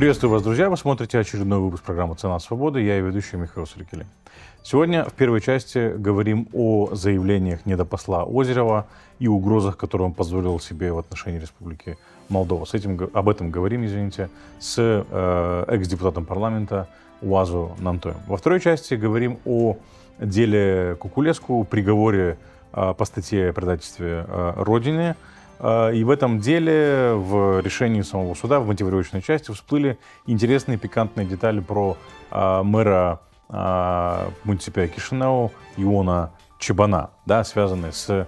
Приветствую вас, друзья! Вы смотрите очередной выпуск программы «Цена свободы». Я и ведущий Михаил Саркелин. Сегодня в первой части говорим о заявлениях недопосла Озерова и угрозах, которые он позволил себе в отношении Республики Молдова. Об этом говорим, с экс-депутатом парламента Уазу Нантоем. Во второй части говорим о деле Кукулеску, приговоре по статье о предательстве Родине. И в этом деле, в решении самого суда, в мотивировочной части, всплыли интересные пикантные детали про мэра муниципия Кишинеу Иона Чебана, да, связанные с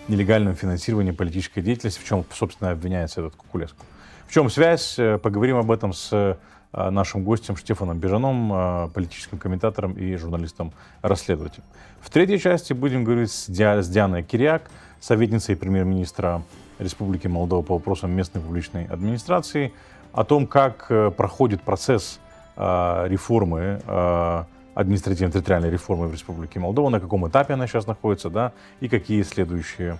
нелегальным финансированием политической деятельности, в чем, собственно, обвиняется этот Кукулеску. В чем связь? Поговорим об этом с нашим гостем Штефаном Бежаном, политическим комментатором и журналистом-расследователем. В третьей части будем говорить с Дианой Кириак, советницей премьер-министра Республики Молдова по вопросам местной публичной администрации, о том, как проходит процесс реформы, административно-территориальной реформы в Республике Молдова, на каком этапе она сейчас находится, да, и какие следующие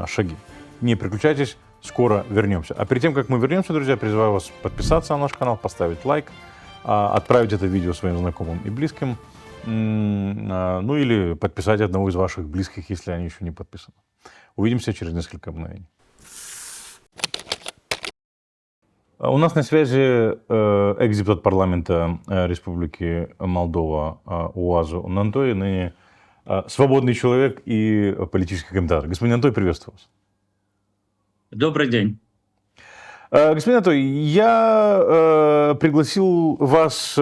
шаги. Не переключайтесь, скоро вернемся. А перед тем, как мы вернемся, друзья, призываю вас подписаться на наш канал, поставить лайк, отправить это видео своим знакомым и близким, ну или подписать одного из ваших близких, если они еще не подписаны. Увидимся через несколько мгновений. У нас на связи экс-депутат парламента Республики Молдова Уазу Нантой, ныне свободный человек и политический комментатор. Господин Нантой, приветствую вас. Добрый день. Господин Анатолий, я пригласил вас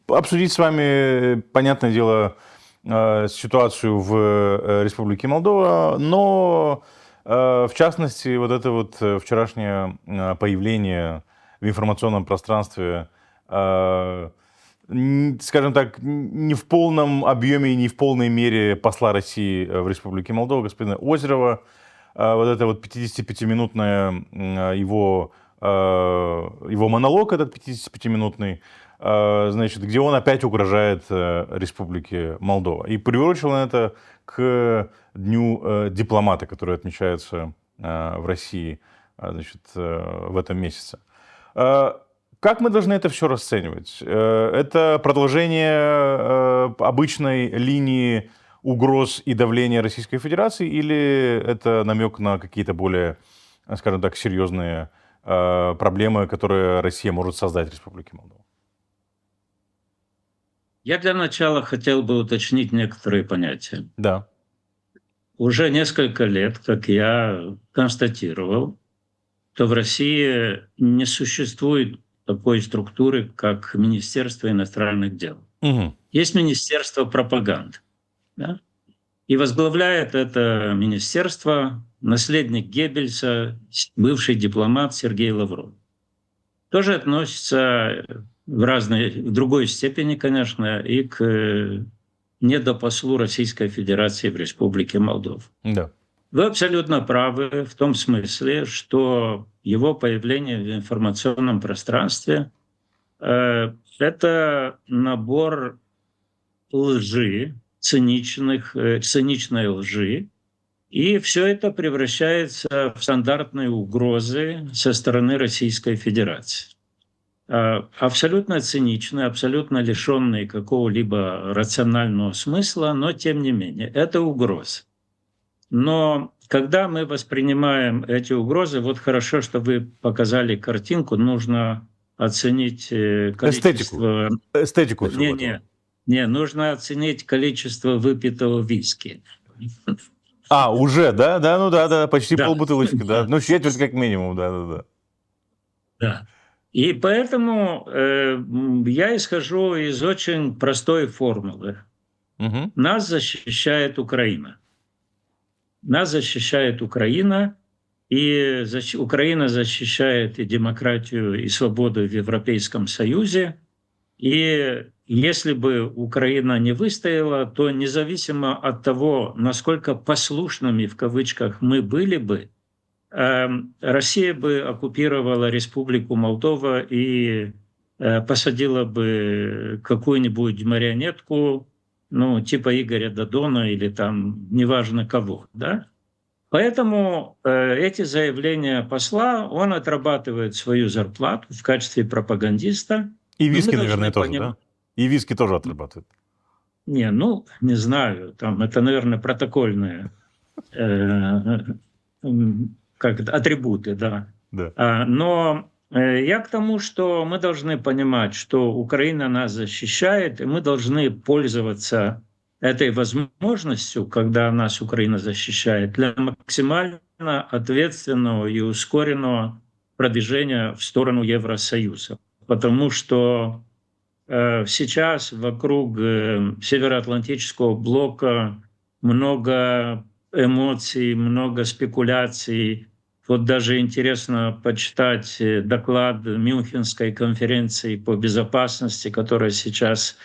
обсудить с вами, понятное дело, ситуацию в Республике Молдова, но в частности это вчерашнее появление в информационном пространстве, скажем так, не в полном объеме и не в полной мере посла России в Республике Молдова, господина Озерова, 55-минутная его монолог, этот 55-минутный, значит, где он опять угрожает Республике Молдова. И приурочил он это к Дню дипломата, который отмечается в России, значит, в этом месяце. Как мы должны это все расценивать? Это продолжение обычной линии угроз и давления Российской Федерации, или это намек на какие-то более, скажем так, серьезные проблемы, которые Россия может создать в Республике Молдова? Я для начала хотел бы уточнить некоторые понятия. Да. Уже несколько лет, как я констатировал, что в России не существует такой структуры, как Министерство иностранных дел. Угу. Есть Министерство пропаганды. Да? И возглавляет это министерство наследник Геббельса, бывший дипломат Сергей Лавров. Тоже относится в другой степени, конечно, и к недопослу Российской Федерации в Республике Молдова. Да. Вы абсолютно правы в том смысле, что его появление в информационном пространстве это набор лжи, циничной лжи, и все это превращается в стандартные угрозы со стороны Российской Федерации. Абсолютно циничные, абсолютно лишенные какого-либо рационального смысла, но тем не менее, это угрозы. Но когда мы воспринимаем эти угрозы, вот хорошо, что вы показали картинку, нужно оценить количество... Эстетику. Нужно оценить количество выпитого виски. Уже, да? Да, почти полбутылочки, да. Ну, четверть как минимум, да. Да. И поэтому я исхожу из очень простой формулы. Угу. Нас защищает Украина. Нас защищает Украина, и Украина защищает и демократию, и свободу в Европейском Союзе. И если бы Украина не выстояла, то независимо от того, насколько послушными в кавычках мы были бы, Россия бы оккупировала Республику Молдова и посадила бы какую-нибудь марионетку, типа Игоря Додона или там неважно кого, да? Поэтому эти заявления посла, он отрабатывает свою зарплату в качестве пропагандиста, И но мы виски, должны наверное, тоже, понимать, да? И виски тоже отрабатывает. не, ну, не знаю, там это, наверное, протокольные как это, атрибуты, да. Да. Но я к тому, что мы должны понимать, что Украина нас защищает, и мы должны пользоваться этой возможностью, когда нас Украина защищает, для максимально ответственного и ускоренного продвижения в сторону Евросоюза. Потому что сейчас вокруг Североатлантического блока много эмоций, много спекуляций. Вот даже интересно почитать доклад Мюнхенской конференции по безопасности, которая сейчас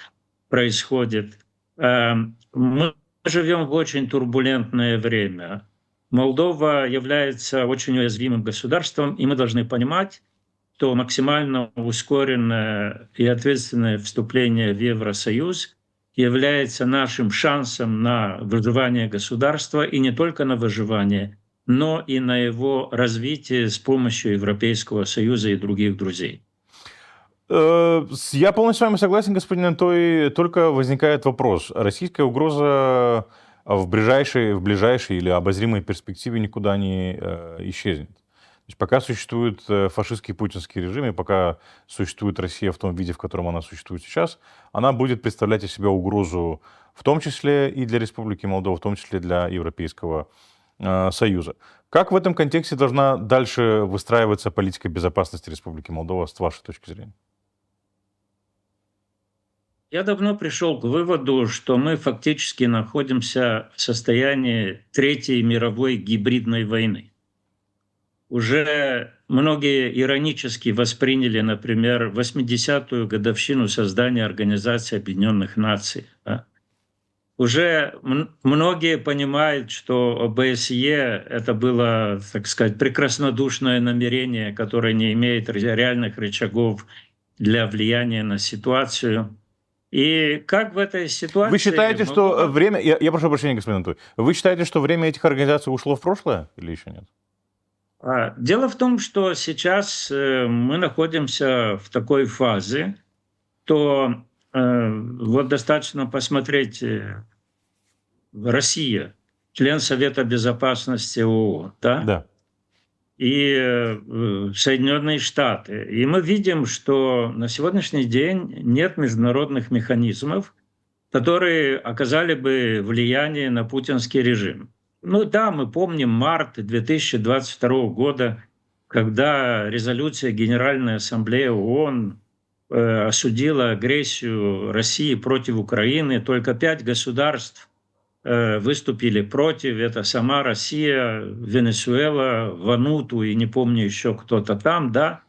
происходит. Мы живем в очень турбулентное время. Молдова является очень уязвимым государством, и мы должны понимать, то максимально ускоренное и ответственное вступление в Евросоюз является нашим шансом на выживание государства, и не только на выживание, но и на его развитие с помощью Европейского Союза и других друзей. Я полностью с вами согласен, господин Антой. Только возникает вопрос. Российская угроза в ближайшей или обозримой перспективе никуда не исчезнет. То есть пока существует фашистский путинский режим, и пока существует Россия в том виде, в котором она существует сейчас, она будет представлять из себя угрозу в том числе и для Республики Молдова, в том числе для Европейского Союза. Как в этом контексте должна дальше выстраиваться политика безопасности Республики Молдова с вашей точки зрения? Я давно пришел к выводу, что мы фактически находимся в состоянии Третьей мировой гибридной войны. Уже многие иронически восприняли, например, 80-ю годовщину создания Организации Объединенных Наций. Да. Уже многие понимают, что ОБСЕ — это было, так сказать, прекраснодушное намерение, которое не имеет реальных рычагов для влияния на ситуацию. И как в этой Вы ситуации считаете, что Молдова. время... Я прошу прощения, господин Анатолий. Вы считаете, что время этих организаций ушло в прошлое или еще нет? Дело в том, что сейчас мы находимся в такой фазе, то вот достаточно посмотреть Россия, член Совета Безопасности ООН, да, Да. и Соединенные Штаты. И мы видим, что на сегодняшний день нет международных механизмов, которые оказали бы влияние на путинский режим. Ну да, мы помним март 2022 года, когда резолюция Генеральной Ассамблеи ООН осудила агрессию России против Украины. Только 5 государств выступили против. Это сама Россия, Венесуэла, Вануту и не помню еще кто-то там, да.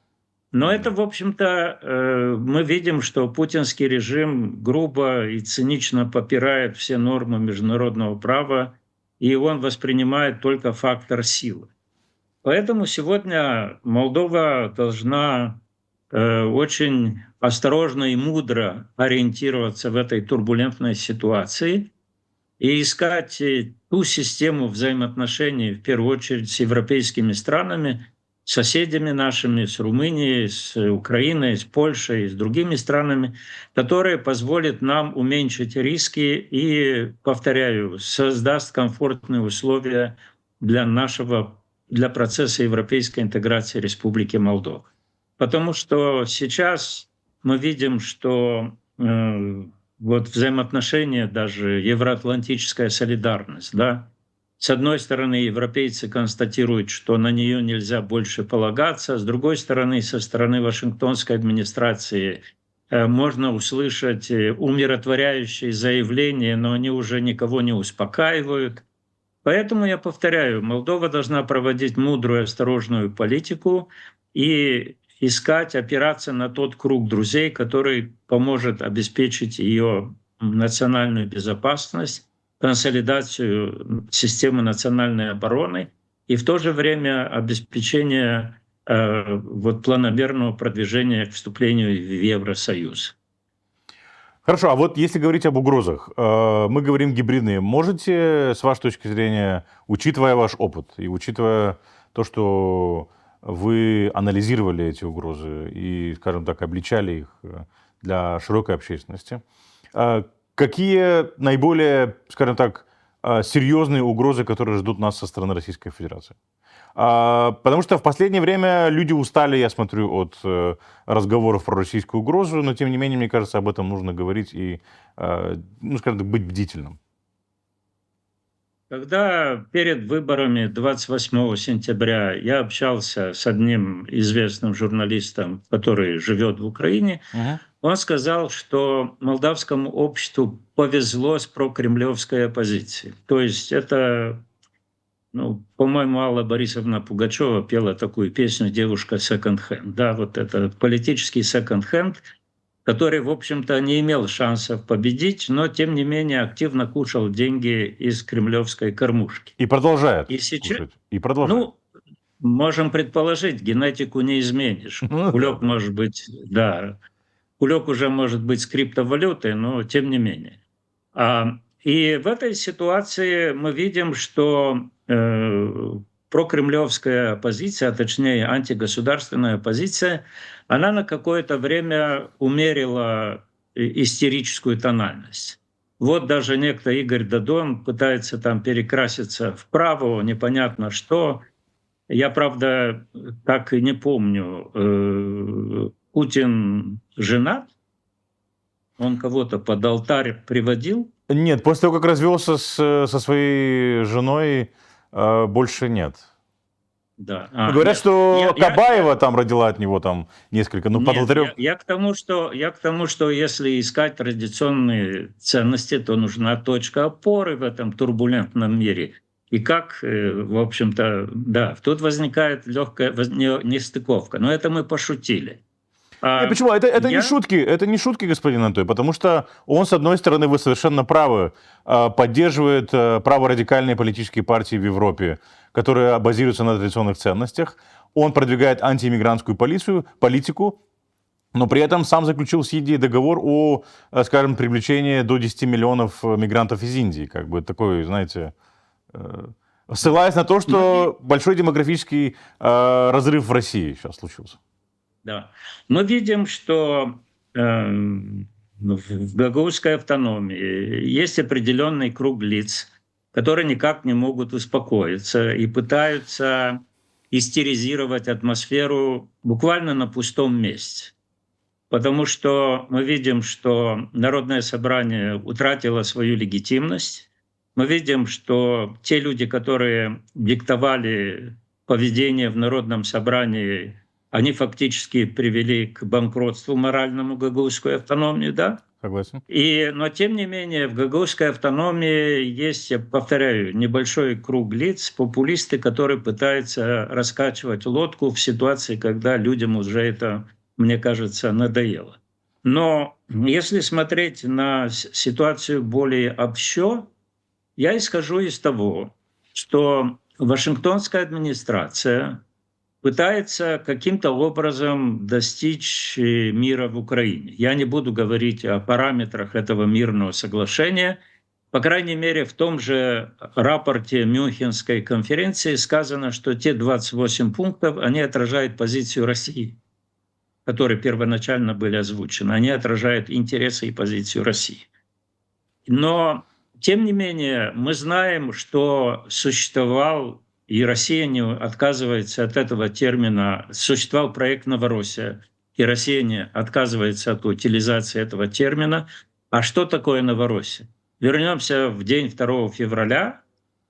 Но это, в общем-то, мы видим, что путинский режим грубо и цинично попирает все нормы международного права, и он воспринимает только фактор силы. Поэтому сегодня Молдова должна очень осторожно и мудро ориентироваться в этой турбулентной ситуации и искать ту систему взаимоотношений, в первую очередь, с европейскими странами, соседями нашими, с Румынией, с Украиной, с Польшей, с другими странами, которые позволят нам уменьшить риски и, повторяю, создаст комфортные условия для процесса европейской интеграции Республики Молдова. Потому что сейчас мы видим, что вот взаимоотношения, даже евроатлантическая солидарность, да, с одной стороны, европейцы констатируют, что на нее нельзя больше полагаться, с другой стороны, со стороны Вашингтонской администрации можно услышать умиротворяющие заявления, но они уже никого не успокаивают. Поэтому я повторяю, Молдова должна проводить мудрую, осторожную политику и искать, опираться на тот круг друзей, который поможет обеспечить ее национальную безопасность, консолидацию системы национальной обороны и в то же время обеспечение вот планомерного продвижения к вступлению в Евросоюз. Хорошо, а вот если говорить об угрозах, мы говорим гибридные. Можете, с вашей точки зрения, учитывая ваш опыт и учитывая то, что вы анализировали эти угрозы и, скажем так, обличали их для широкой общественности, какие наиболее, скажем так, серьезные угрозы, которые ждут нас со стороны Российской Федерации? Потому что в последнее время люди устали, я смотрю, от разговоров про российскую угрозу, но тем не менее, мне кажется, об этом нужно говорить и, ну, скажем так, быть бдительным. Когда перед выборами 28 сентября я общался с одним известным журналистом, который живет в Украине, Мгм. он сказал, что молдавскому обществу повезло с прокремлевской оппозицией. То есть это, ну, по-моему, Алла Борисовна Пугачева пела такую песню «Девушка секонд-хенд». Да, вот это политический секонд-хенд, который, в общем-то, не имел шансов победить, но, тем не менее, активно кушал деньги из кремлевской кормушки. И продолжает И сейчас, кушать. И продолжает. ну, можем предположить, генетику не изменишь. Ну да, Кулек да. может быть, да, кулек уже может быть с криптовалютой, но тем не менее. И в этой ситуации мы видим, что прокремлевская оппозиция, а точнее антигосударственная оппозиция, она на какое-то время умерила истерическую тональность. Вот даже некто Игорь Дадон пытается там перекраситься вправо, непонятно что. Я, правда, так и не помню, Путин женат? Он кого-то под алтарь приводил? Нет, после того, как развелся со своей женой, больше нет. Да. Ну, говорят, Нет. что Кабаева там родила от него там несколько, ну, под Нет, алтарем. я к тому, что если искать традиционные ценности, то нужна точка опоры в этом турбулентном мире. И как, в общем-то, да, тут возникает легкая нестыковка. Но это мы пошутили. Не, А почему? я Это не шутки, господин Антой, потому что он, с одной стороны, вы совершенно правы, поддерживает праворадикальные политические партии в Европе, которые базируются на традиционных ценностях. Он продвигает антииммигрантскую политику, но при этом сам заключил с Индией договор о, скажем, привлечении до 10 миллионов мигрантов из Индии. Как бы такой, знаете, э, ссылаясь на то, мы что большой демографический разрыв в России сейчас случился. Да. Мы видим, что в гагаузской автономии есть определенный круг лиц, которые никак не могут успокоиться и пытаются истеризировать атмосферу буквально на пустом месте. Потому что мы видим, что Народное собрание утратило свою легитимность. Мы видим, что те люди, которые диктовали поведение в Народном собрании, они фактически привели к банкротству моральному гагаузской автономии, да? Согласен. Но тем не менее в гагаузской автономии есть, я повторяю, небольшой круг лиц, популисты, которые пытаются раскачивать лодку в ситуации, когда людям уже это, мне кажется, надоело. Но если смотреть на ситуацию более общо, я исхожу из того, что Вашингтонская администрация пытается каким-то образом достичь мира в Украине. Я не буду говорить о параметрах этого мирного соглашения. По крайней мере, в том же рапорте Мюнхенской конференции сказано, что те 28 пунктов, они отражают позицию России, которые первоначально были озвучены. Они отражают интересы и позицию России. Но, тем не менее, мы знаем, что существовал, и Россия не отказывается от этого термина, существовал проект «Новороссия», и Россия не отказывается от утилизации этого термина. А что такое Новороссия? Вернемся в день 2 февраля,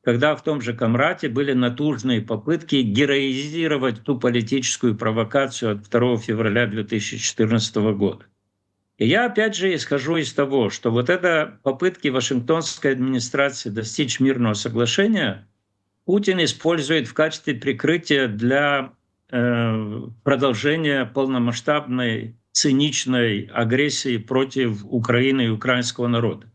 когда в том же Камрате были натужные попытки героизировать ту политическую провокацию от 2 февраля 2014 года. И я опять же исхожу из того, что вот это попытки Вашингтонской администрации достичь мирного соглашения Путин использует в качестве прикрытия для продолжения полномасштабной циничной агрессии против Украины и украинского народа.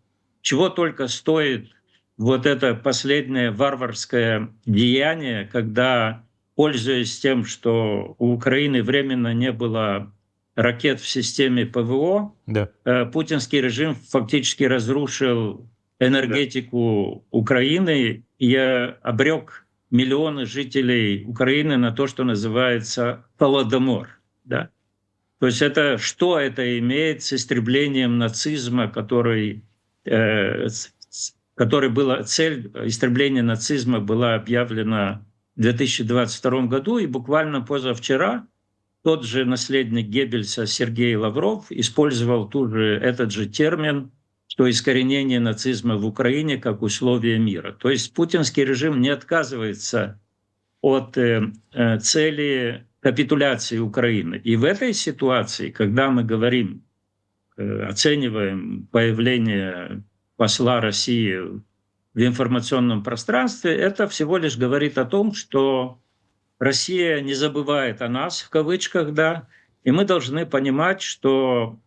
Чего только стоит вот это последнее варварское деяние, когда, пользуясь тем, что у Украины временно не было ракет в системе ПВО, Да. путинский режим фактически разрушил энергетику Украины и обрек миллионы жителей Украины на то, что называется Холодомор. Да? То есть что это имеет с истреблением нацизма, который была цель истребления нацизма была объявлена в 2022 году, и буквально позавчера тот же наследник Геббельса Сергей Лавров использовал этот же термин, что искоренение нацизма в Украине как условие мира. То есть путинский режим не отказывается от цели капитуляции Украины. И в этой ситуации, когда мы говорим, оцениваем появление посла России в информационном пространстве, это всего лишь говорит о том, что Россия не забывает о нас, в кавычках, да, и мы должны понимать, что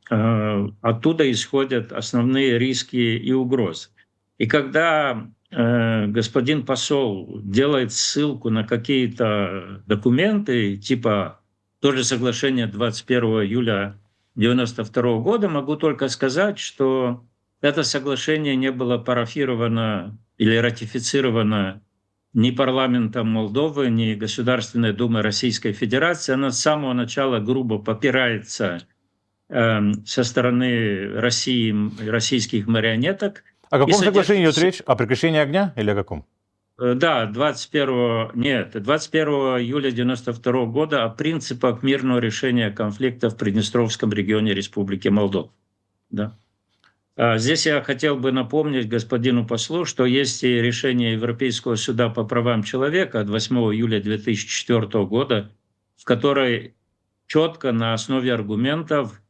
оттуда исходят основные риски и угрозы. И когда господин посол делает ссылку на какие-то документы, типа тоже соглашение 21 июля 1992 года, могу только сказать, что это соглашение не было парафировано или ратифицировано ни парламентом Молдовы, ни Государственной Думой Российской Федерации. Она с самого начала грубо попирается со стороны России, российских марионеток. О каком соглашении идет речь? О прекращении огня или о каком? Да, 21 июля 1992 года о принципах мирного решения конфликта в Приднестровском регионе Республики Молдова. Да. Здесь я хотел бы напомнить господину послу, что есть и решение Европейского суда по правам человека от 8 июля 2004 года, в которой четко на основе аргументов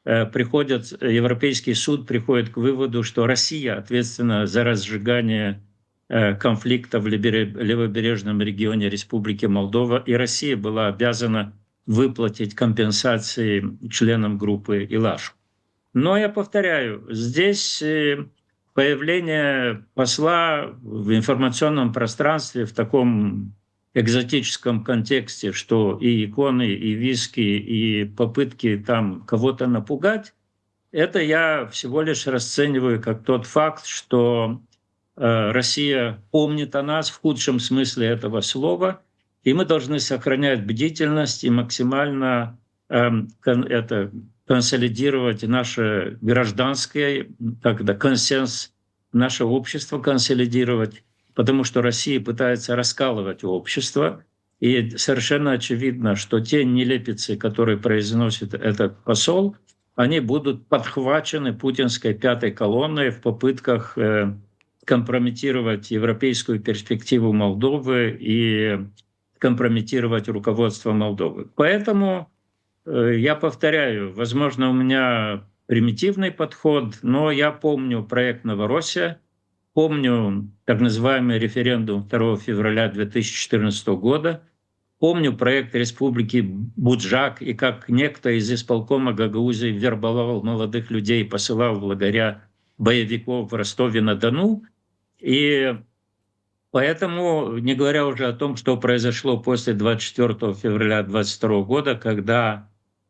Европейский суд приходит к выводу, что Россия ответственна за разжигание конфликта в левобережном регионе Республики Молдова, и Россия была обязана выплатить компенсации членам группы Илаш. Но я повторяю, здесь появление посла в информационном пространстве в таком экзотическом контексте, что и иконы, и виски, и попытки там кого-то напугать, это я всего лишь расцениваю как тот факт, что Россия помнит о нас в худшем смысле этого слова, и мы должны сохранять бдительность и максимально консолидировать наше гражданское, консенсус, наше общество консолидировать, потому что Россия пытается раскалывать общество. И совершенно очевидно, что те нелепицы, которые произносит этот посол, они будут подхвачены путинской пятой колонной в попытках компрометировать европейскую перспективу Молдовы и компрометировать руководство Молдовы. Поэтому я повторяю, возможно, у меня примитивный подход, но я помню проект «Новороссия», помню так называемый референдум 2 февраля 2014 года, помню проект Республики Буджак и как некто из исполкома Гагаузии вербовал молодых людей, посылал в лагеря боевиков в Ростове-на-Дону. И поэтому, не говоря уже о том, что произошло после 24 февраля 2022 года, когда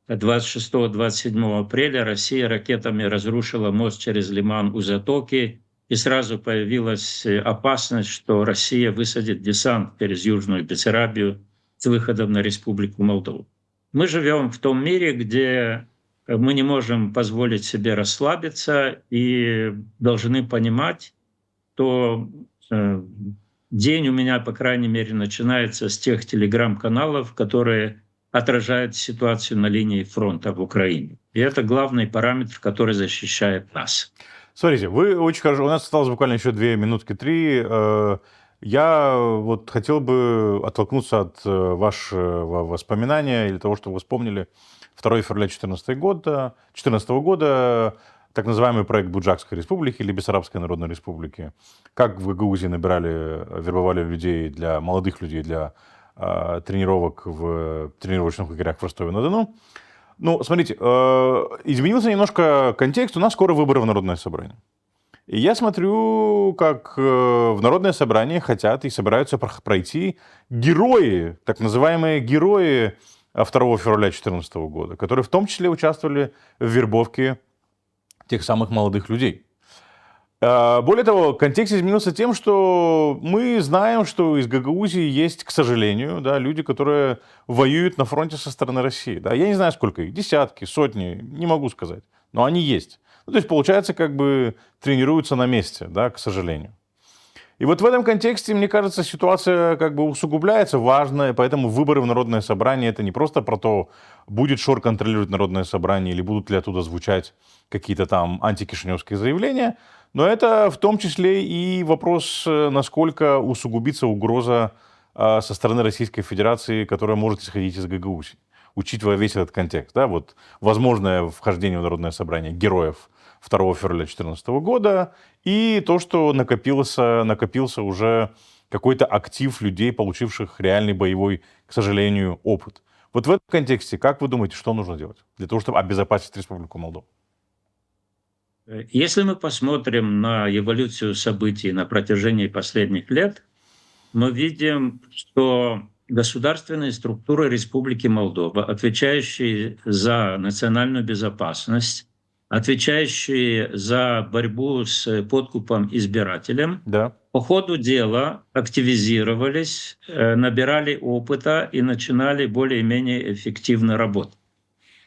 26-27 апреля Россия ракетами разрушила мост через Лиман у Затоки, и сразу появилась опасность, что Россия высадит десант через Южную Бессарабию с выходом на Республику Молдову. Мы живем в том мире, где мы не можем позволить себе расслабиться и должны понимать, что день у меня, по крайней мере, начинается с тех телеграм-каналов, которые отражают ситуацию на линии фронта в Украине. И это главный параметр, который защищает нас. Смотрите, вы очень хорошо... У нас осталось буквально еще 2 минутки, 3. Я вот хотел бы оттолкнуться от вашего воспоминания или того, что вы вспомнили 2 февраля 2014 года, так называемый проект Буджакской республики или Бессарабской народной республики. Как в Гагаузии вербовали людей, молодых людей для тренировок в тренировочных лагерях в Ростове-на-Дону. Ну, смотрите, изменился немножко контекст. У нас скоро выборы в Народное собрание. И я смотрю, как в Народное собрание хотят и собираются пройти герои, так называемые герои 2 февраля 2014 года, которые в том числе участвовали в вербовке тех самых молодых людей. Более того, контекст изменился тем, что мы знаем, что из Гагаузии есть, к сожалению, да, люди, которые воюют на фронте со стороны России. Да. Я не знаю, сколько их, десятки, сотни, не могу сказать, но они есть. Ну, то есть, получается, как бы тренируются на месте, да, к сожалению. И вот в этом контексте, мне кажется, ситуация как бы усугубляется, важная, поэтому выборы в Народное собрание — это не просто про то, будет ШОР контролировать Народное собрание или будут ли оттуда звучать какие-то там антикишиневские заявления, но это в том числе и вопрос, насколько усугубится угроза со стороны Российской Федерации, которая может исходить из Гагаузии, учитывая весь этот контекст. Да, вот возможное вхождение в Народное собрание героев 2 февраля 2014 года и то, что накопился уже какой-то актив людей, получивших реальный боевой, к сожалению, опыт. Вот в этом контексте, как вы думаете, что нужно делать для того, чтобы обезопасить Республику Молдова? Если мы посмотрим на эволюцию событий на протяжении последних лет, мы видим, что государственные структуры Республики Молдова, отвечающие за национальную безопасность, отвечающие за борьбу с подкупом избирателям, Да, по ходу дела активизировались, набирали опыта и начинали более-менее эффективно работать.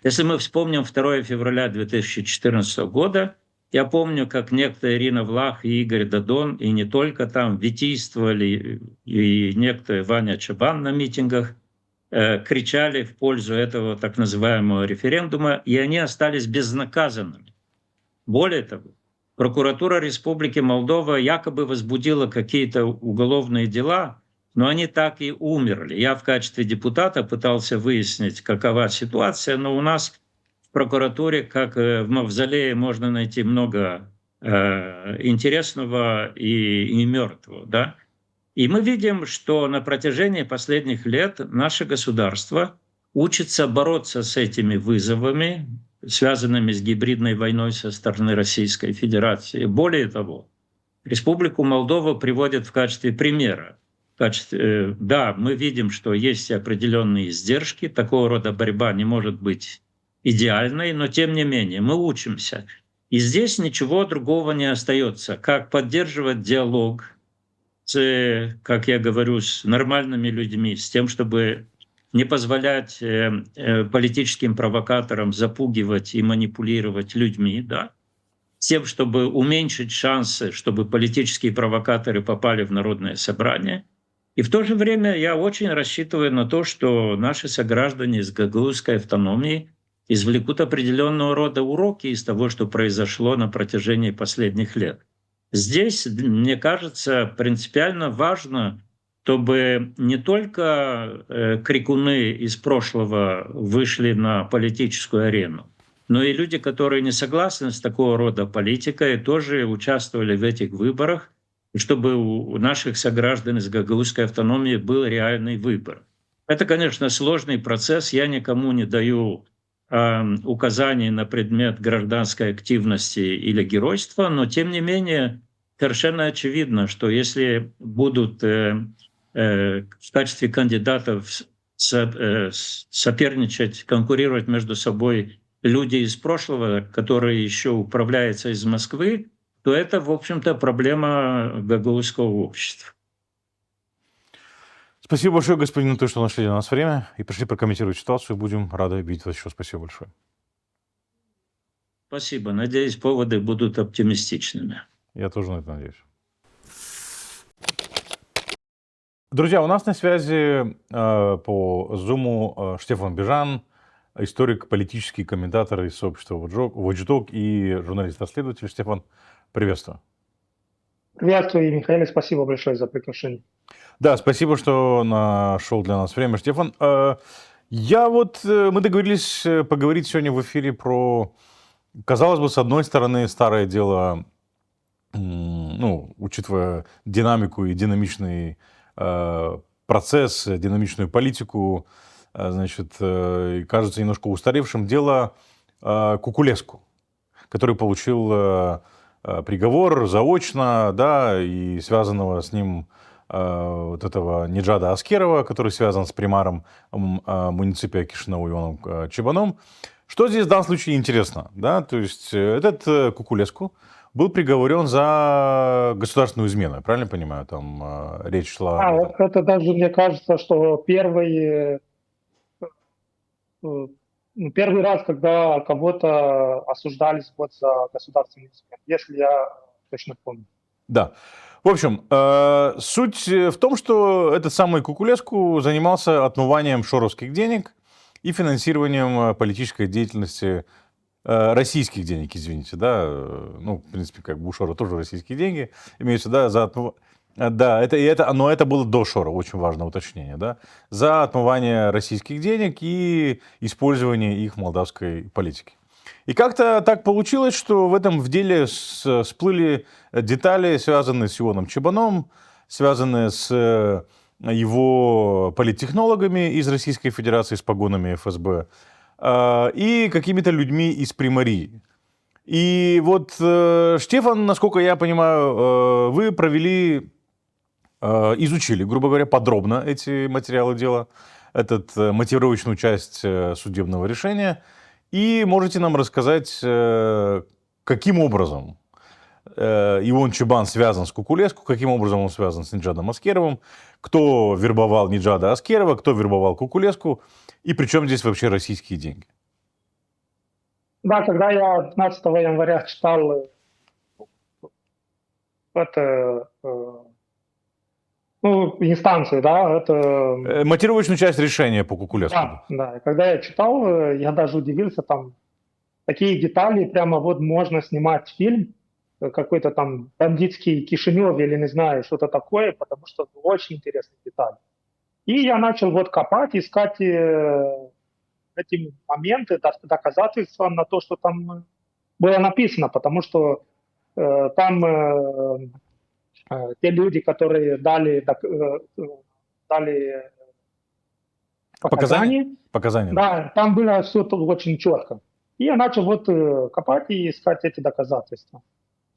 Если мы вспомним 2 февраля 2014 года, я помню, как некто Ирина Влах и Игорь Дадон, и не только там, витийствовали, и некто Ваня Чабан на митингах, кричали в пользу этого так называемого референдума, и они остались безнаказанными. Более того, прокуратура Республики Молдова якобы возбудила какие-то уголовные дела, но они так и умерли. Я в качестве депутата пытался выяснить, какова ситуация, но у нас в прокуратуре, как в мавзолее, можно найти много интересного и мертвого. Да? И мы видим, что на протяжении последних лет наше государство учится бороться с этими вызовами, связанными с гибридной войной со стороны Российской Федерации. Более того, Республику Молдова приводят в качестве примера. Да, мы видим, что есть определенные издержки, такого рода борьба не может быть идеальной, но тем не менее мы учимся. И здесь ничего другого не остается, как поддерживать диалог с, как я говорю, с нормальными людьми, с тем, чтобы не позволять политическим провокаторам запугивать и манипулировать людьми, да, с тем, чтобы уменьшить шансы, чтобы политические провокаторы попали в народное собрание. И в то же время я очень рассчитываю на то, что наши сограждане из гагаузской автономии извлекут определенного рода уроки из того, что произошло на протяжении последних лет. Здесь, мне кажется, принципиально важно, чтобы не только крикуны из прошлого вышли на политическую арену, но и люди, которые не согласны с такого рода политикой, тоже участвовали в этих выборах, чтобы у наших сограждан из гагаузской автономии был реальный выбор. Это, конечно, сложный процесс. Я никому не даю указаний на предмет гражданской активности или геройства, но тем не менее совершенно очевидно, что если будут в качестве кандидатов соперничать, конкурировать между собой люди из прошлого, которые еще управляются из Москвы, то это, в общем-то, проблема гагаузского общества. спасибо большое, господин, за то, что нашли для нас время и пришли прокомментировать ситуацию. Будем рады видеть вас еще. Спасибо большое. Спасибо. Надеюсь, поводы будут оптимистичными. Я тоже на это надеюсь. Друзья, у нас на связи по Zoom Штефан Бежан, историк, политический комментатор из сообщества Watch Dog и журналист-расследователь. Штефан, приветствую. Приветствую, Михаил, спасибо большое за приглашение. Да, спасибо, что нашел для нас время, Штефан. Мы договорились поговорить сегодня в эфире про, казалось бы, с одной стороны, старое дело, учитывая динамику и динамичный процесс, динамичную политику, и кажется немножко устаревшим дело Кукулеску, который получил приговор заочно, да, и связанного с ним вот этого Ниджада Аскерова, который связан с примаром муниципия Кишинева Иваном Чебаном. Что здесь в данном случае интересно? Да? То есть этот Кукулеску был приговорен за государственную измену, я правильно понимаю? Там речь шла об этом. Вот это даже, мне кажется, что первый раз, когда кого-то осуждались вот за государственный измену, если я точно помню. Да. В общем, суть в том, что этот самый Кукулеску занимался отмыванием шоровских денег и финансированием политической деятельности, российских денег, извините, да, ну, в принципе, как бы у Шора тоже российские деньги имеются, да, да, но это было до Шора, очень важное уточнение, да, за отмывание российских денег и использование их в молдавской политике. И как-то так получилось, что в деле всплыли детали, связанные с Ионом Чебаном, связанные с его политтехнологами из Российской Федерации с погонами ФСБ и какими-то людьми из Приморьи. И вот, Штефан, насколько я понимаю, вы изучили, грубо говоря, подробно эти материалы дела, мотивировочную часть судебного решения, и можете нам рассказать, каким образом Ион Чебан связан с Кукулеску, каким образом он связан с Ниджадом Аскеровым, кто вербовал Ниджада Аскерова, кто вербовал Кукулеску, и при чем здесь вообще российские деньги? Да, когда я 15 января читал инстанцию, да, это... Мотивировочную часть решения по Кукулеску. Да, и когда я читал, я даже удивился, там такие детали, прямо вот можно снимать фильм, какой-то там бандитский Кишинев или не знаю, что-то такое, потому что очень интересные детали. И я начал вот копать, искать эти моменты, доказательства на то, что там было написано, потому что там те люди, которые дали показания, да, там было все очень четко. И я начал вот копать и искать эти доказательства.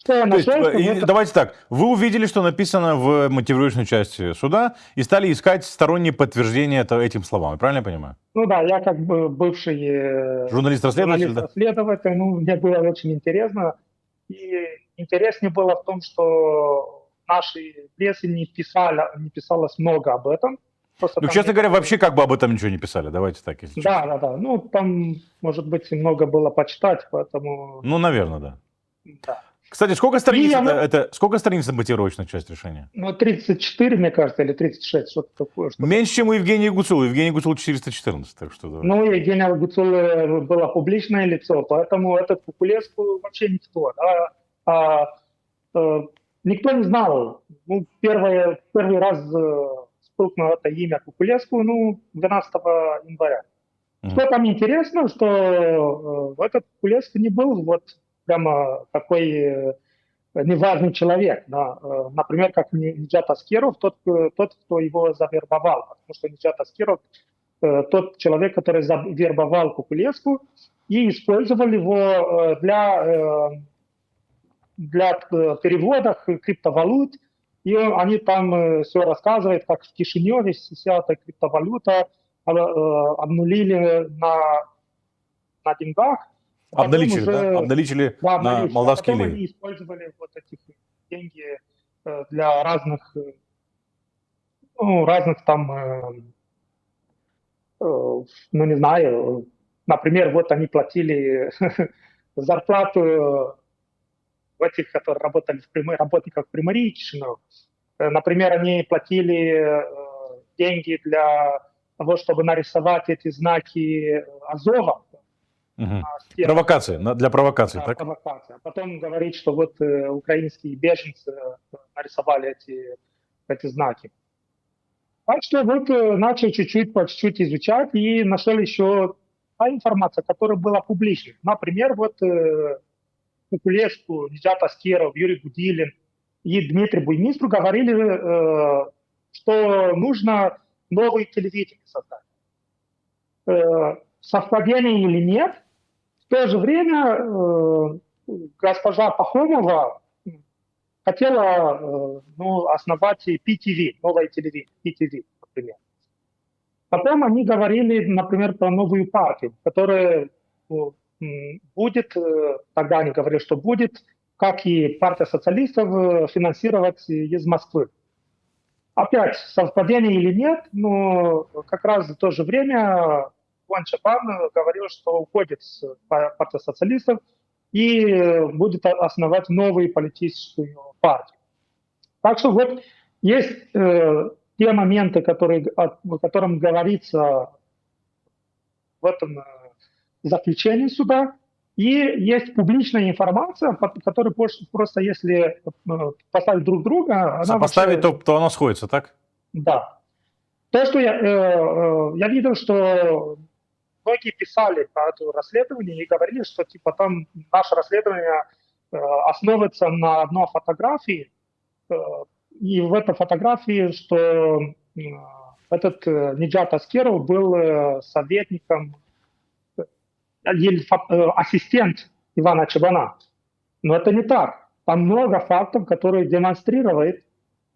Давайте так, вы увидели, что написано в мотивировочной части суда, и стали искать сторонние подтверждения этим словам, правильно я понимаю? Ну да, я как бы бывший журналист-расследователь, мне было очень интересно. И интереснее было в том, что в нашей прессе не писалось много об этом. Честно говоря, вообще как бы об этом ничего не писали, давайте так, если честно. Да. Ну, там, может быть, много было почитать, поэтому... Ну, наверное, да. Да. Кстати, сколько страниц мотивировочная часть решения? 34, мне кажется, или 36, что-то такое. Меньше, чем у Евгения Гуцула. Евгений Гуцул 414, так что... Да. Ну, Евгения Гуцула было публичное лицо, поэтому этот Кукулеску вообще никто. Никто не знал. Ну, первый раз стукнуло это имя Кукулеску, 12 января. Что там интересно, что этот Кукулеску не был вот прямо такой неважный человек. Да. Например, как Ниджат Аскеров, тот, кто его завербовал. Потому что Ниджат Аскеров тот человек, который завербовал Кукулеску и использовал его для перевода криптовалют. И они там все рассказывают, как в Кишиневе вся эта криптовалюта обнулили на деньгах. Обналичили на молдавские леи. Они использовали вот эти деньги для разных там, не знаю, например, вот они платили зарплату этих, которые работали работников Приморьи и Кишинева. Например, они платили деньги для того, чтобы нарисовать эти знаки Азова. Провокация, для провокации, да, так? Провокация. А потом говорить, что вот украинские беженцы нарисовали эти знаки. Так что вот начал по чуть-чуть изучать и нашел еще та информация, которая была публичной. Например, вот Кукулеску, Ниджат Аскеров, Юрий Гудилин и Дмитрий Буймистру говорили, что нужно новое телевидение создать. Совпадение или нет, в то же время госпожа Пахомова хотела основать и PTV, новое телевидение, PTV, например. Потом они говорили, например, про новую партию, которая будет, тогда они говорили, что будет, как и партия социалистов, финансировать из Москвы. Опять, совпадение или нет, но как раз в то же время Иван Чабан говорил, что уходит с партии социалистов и будет основать новую политическую партию. Так что вот есть те моменты, о котором говорится в этом заключении суда, и есть публичная информация, которую просто если поставить друг друга, она Сопоставить, вообще... то оно сходится, так? Да. То, что я видел, что многие писали про это расследование и говорили, что типа там наше расследование основывается на одной фотографии, и в этой фотографии, что этот Ниджат Аскеров был советником или ассистент Ивана Чабана. Но это не так. Там много фактов, которые демонстрируют,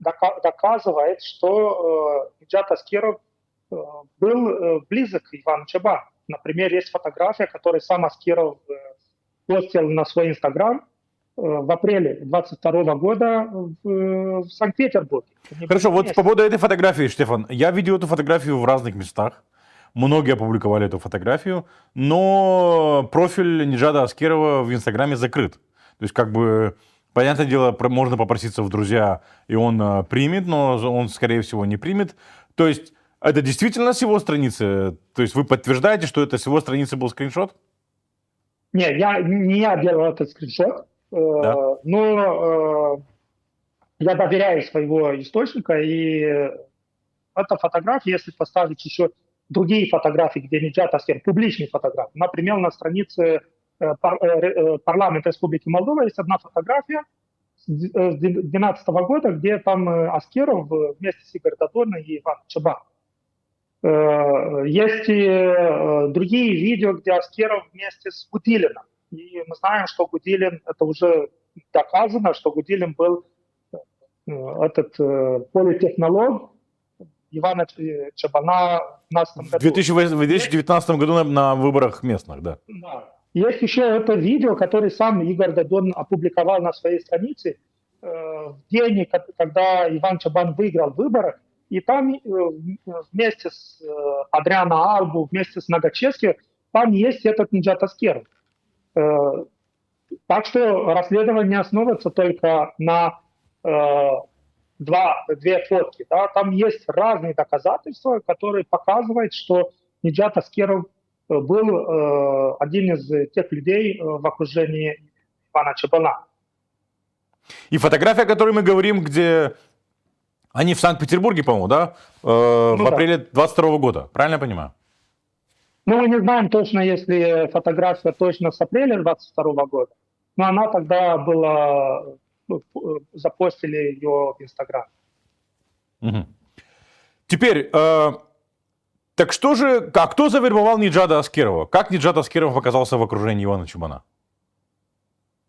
доказывает, что Ниджат Аскеров был близок к Ивану Чабану. Например, есть фотография, которую сам Аскеров постил на свой Инстаграм в апреле 22 года в Санкт-Петербурге. Хорошо, вот по поводу этой фотографии, Штефан, я видел эту фотографию в разных местах. Многие опубликовали эту фотографию, но профиль Ниджата Аскерова в Инстаграме закрыт. То есть, как бы, понятное дело, можно попроситься в друзья, и он примет, но он, скорее всего, не примет. То есть, это действительно с его страницы? То есть, вы подтверждаете, что это с его страницы был скриншот? Нет, не я делал этот скриншот, Да. но я доверяю своего источника, и эта фотография, если поставить еще другие фотографии, где Ниджат Аскеров, публичные фотографии, например, на странице парламента Республики Молдова есть одна фотография с 2012 года, где там Аскеров вместе с Игорем Додоном и Иваном Чабаном. Есть и другие видео, где Аскеров вместе с Гудилиным. И мы знаем, что Гудилин, это уже доказано, что Гудилин был этот политтехнолог Ивана Чабана в 2012 году. В 2019 году на выборах местных, да. Да. Есть еще это видео, которое сам Игорь Додон опубликовал на своей странице в день, когда Иван Чабан выиграл выборы. И там вместе с Адриано Албу, вместе с Нагачевским, там есть этот Ниджат Аскеров. Так что расследование основывается только на две фотки. Да? Там есть разные доказательства, которые показывают, что Ниджат Аскеров был один из тех людей в окружении Ивана Чабана. И фотография, о которой мы говорим, где они в Санкт-Петербурге, по-моему, да? В апреле 22 года, правильно я понимаю? Ну, мы не знаем точно, если фотография точно с апреля 22 года, но она тогда была, запостили ее в Инстаграм. Угу. Теперь, так что же, кто завербовал Ниджата Аскерова? Как Ниджат Аскеров оказался в окружении Ивана Чабана?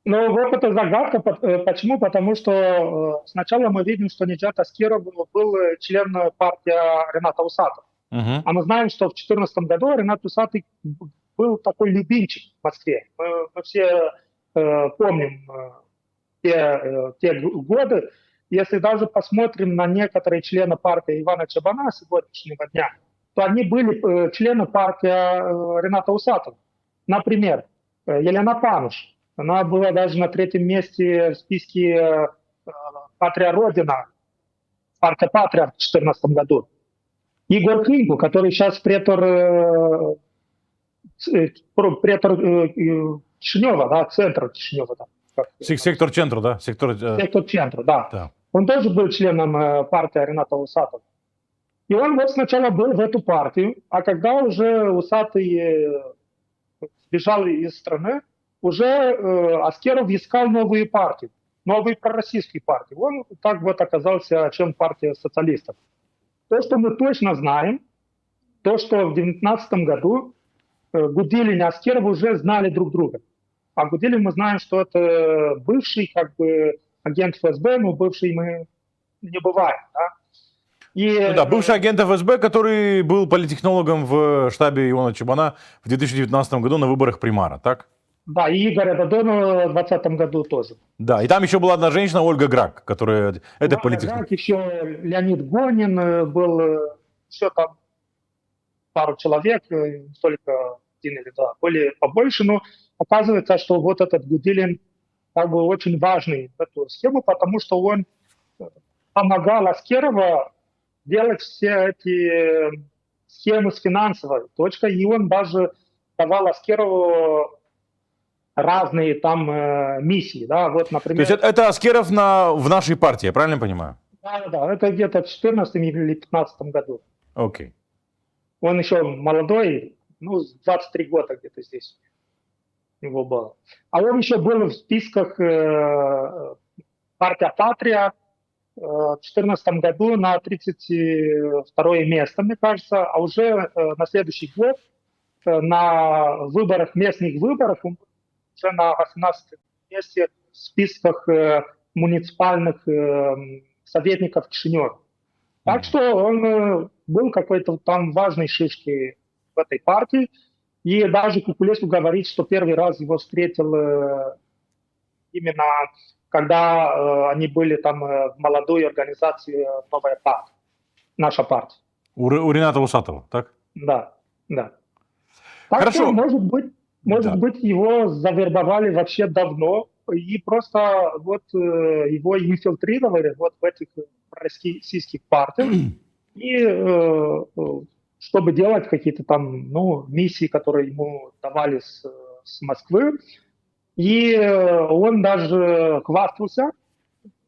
Ну, вот это загадка. Почему? Потому что сначала мы видим, что Ниджат Аскеров был членом партии Рената Усатова. Угу. А мы знаем, что в 2014 году Ренат Усатый был такой любимчик в Москве. Мы все помним те годы. Если даже посмотрим на некоторые члены партии Ивана Чабана сегодняшнего дня, то они были члены партии Рената Усатова. Например, Елена Пануш. Она была даже на 3-м месте в списке «Патрия Родина», партия «Патрия» в 2014 году. Игорь Кринку, который сейчас претор Кишинева, да, центр Кишинева. Да. Сектор центра, да? Сектор центра, да. Да. Он тоже был членом партии Рената Усатова. И он вот сначала был в эту партию, а когда уже Усатый сбежал из страны, уже Аскеров искал новую партию, новую пророссийскую партию. Он так вот оказался член партии социалистов. То, что мы точно знаем, то, что в 2019 году Гудилин и Аскеров уже знали друг друга. А Гудилин мы знаем, что это бывший как бы агент ФСБ, но бывший мы не бываем, да. И, Ну да, бывший агент ФСБ, который был политтехнологом в штабе Иона Чебана в 2019 году на выборах примара, так? да, и Игоря Додонова в 2020 году тоже. Да, и там еще была одна женщина, Ольга Грак, которая... Это Да, политтехнолог. так, еще Леонид Гонин был, еще там пару человек, не только один или два, были побольше, но оказывается, что вот этот Гудилин как бы очень важный в эту схему, потому что он помогал Аскерова делать все эти схемы с финансовой точкой, и он даже давал Аскерову разные там миссии, да, вот, То например... есть это Аскеров в нашей партии, я правильно понимаю? Да, это где-то в 2014 или 2015 году. Окей. Он еще молодой, ну, 23 года где-то здесь его было. А он еще был в списках партия «Патрия» в 2014 году на 32 место, мне кажется, а уже на следующий год на выборах, местных выборах, он уже на 18 месте в списках муниципальных советников Кишинева. Так что он был какой-то там важной шишкой в этой партии. И даже Кукулеску говорит, что первый раз его встретил именно когда они были там в молодой организации «Новая партия», наша партия. У Рената Усатова, так? Да, да. Так Хорошо. что, может быть, его завербовали вообще давно, и просто вот его инфильтрировали вот в этих российских партиях, и чтобы делать какие-то там, ну, миссии, которые ему давали с Москвы. И он даже хвастался,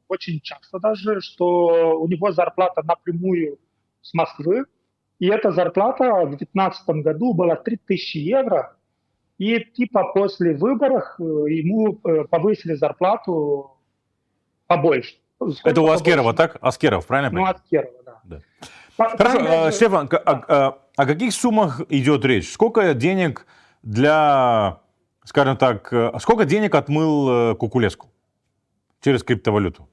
очень часто даже, что у него зарплата напрямую с Москвы, и эта зарплата в 2019 году была 3000 евро, и типа после выборов ему повысили зарплату побольше. Это у Аскерова, так? Аскеров, правильно? Ну, Аскерова, да. Да. Там Хорошо, даже- Стефан, о каких суммах идет речь? Сколько денег для, скажем так, сколько денег отмыл Кукулеску через криптовалюту?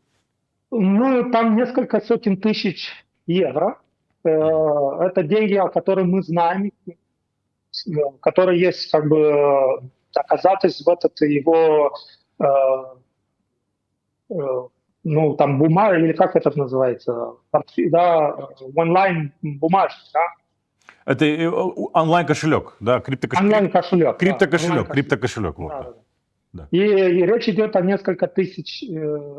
Ну, там несколько сотен тысяч евро. Это деньги, о которых мы знаем, которые есть как бы доказательств в этот его ну, там бумага, или как это называется, да, онлайн бумажки, да? Это онлайн-кошелек, да, криптокошелек. Онлайн-кошелек. Криптокошелек, вот. Да, Да. да. Да. И речь идет о несколько тысяч,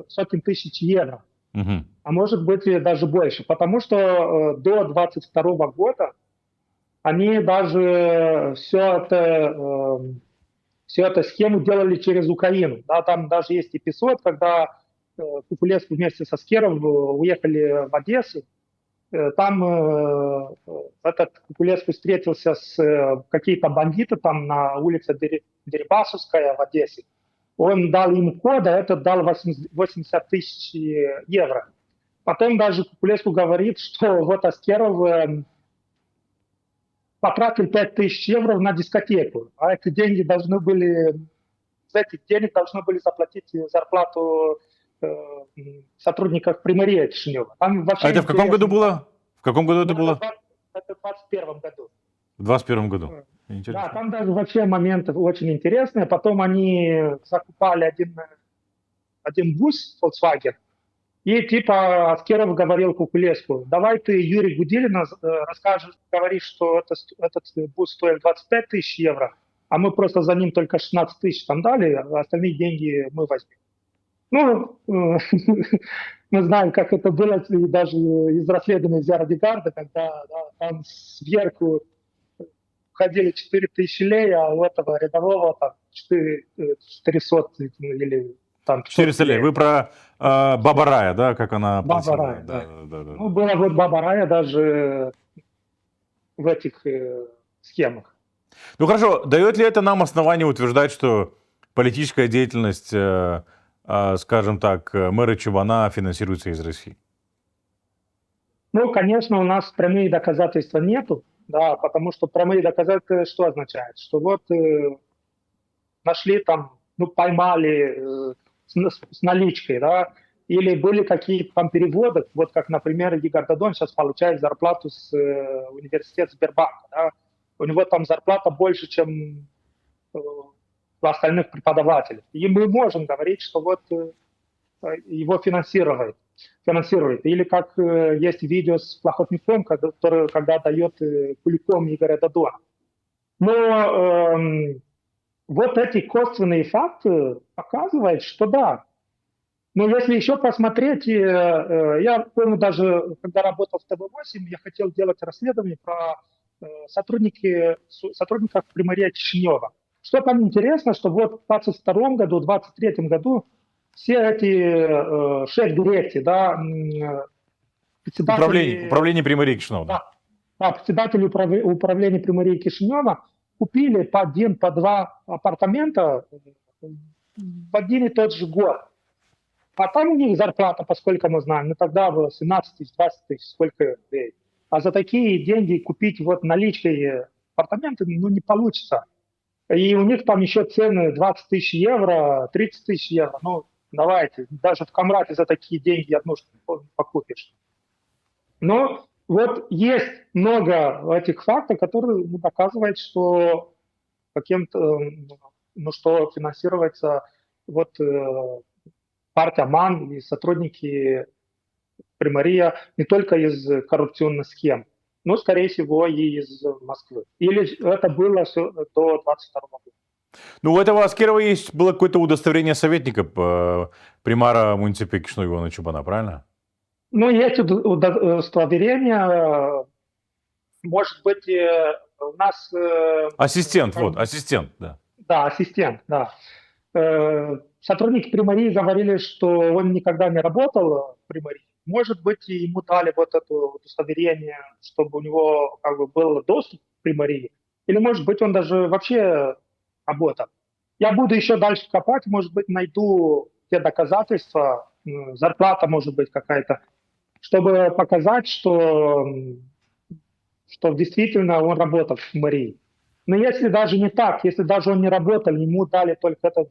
сотен тысяч евро, Мгм. а может быть и даже больше, потому что до 22 года они даже всю эту схему делали через Украину. Да, там даже есть эпизод, когда Кукулеску вместе со Скером уехали в Одессу. Там этот Кукулеску встретился с какие-то бандиты там на улице Дерибасовская в Одессе. Он дал им код, а этот дал 80 тысяч евро. Потом даже Кукулеску говорит, что вот Аскеров потратил 5000 евро на дискотеку, а эти деньги должны были, с этих денег должны были заплатить зарплату сотрудников примарии Кишинева. Там вообще А это в каком году было? В каком году это было? Это в 2021 году. В 2021 году. Да, Интересно. там даже вообще моменты очень интересные. Потом они закупали один бус Volkswagen, и типа Аскеров говорил Кукулеску: давай ты Юрий Гудилина расскажешь, говоришь, что этот бус стоит 25 тысяч евро, а мы просто за ним только 16 тысяч там дали, а остальные деньги мы возьмем. Ну, мы знаем, как это было и даже из расследования Зиарадигарда, когда там сверху входили 4000 лей, а у этого рядового там 400 или там 400 лей. Вы про Баба Рая, да, как она Баба просила? Рая, Да. Ну, была вот Баба Рая даже в этих схемах. Ну хорошо, дает ли это нам основание утверждать, что политическая деятельность, скажем так, мэра Чебана финансируется из России? Ну, конечно, у нас прямые доказательства нету, да, потому что прямые доказательства что означает? Что вот нашли там, ну, поймали с наличкой, да, или были какие-то там переводы, вот как, например, Игорь Дадон сейчас получает зарплату с университета Сбербанка, да, у него там зарплата больше, чем у остальных преподавателей. И мы можем говорить, что вот его финансирует. Или как есть видео с Плохотником, который когда дает Куликом Игоря Дадона. Но вот эти косвенные факты показывают, что да. Но если еще посмотреть, я помню даже, когда работал в ТВ-8, я хотел делать расследование про сотрудников примария Кишинева. Что там интересно, что вот в 22 году, в 23 году все эти шеф-дирекции, да, председатели... Управление Примарии Кишинева. Да, председатели управления Примарии Кишинева купили по один, по два апартамента в один и тот же год. А там у них зарплата, поскольку мы знаем, тогда было 17 тысяч, 20 тысяч, сколько. А за такие деньги купить вот наличкой апартаменты, не получится. И у них там еще цены 20 тысяч евро, 30 тысяч евро. Давайте, даже в Камрате за такие деньги одну покупишь. Но вот есть много этих фактов, которые доказывают, что каким-то, что финансируется вот партия МАН и сотрудники Примария не только из коррупционных схем, но, скорее всего, и из Москвы. Или это было все до 22 года. У этого Аскерова было какое-то удостоверение советника примара муниципа Кишинева Ивана Чубана, правильно? Есть удостоверение. Может быть, у нас... Ассистент, да. Да, ассистент, да. Сотрудники Примарии говорили, что он никогда не работал в Примарии. Может быть, ему дали вот это удостоверение, чтобы у него был доступ к Примарии. Или, может быть, он даже вообще работал. Я буду еще дальше копать, может быть, найду те доказательства, зарплата может быть какая-то, чтобы показать, что действительно он работал в Примарии. Но если даже не так, если даже он не работал, ему дали только это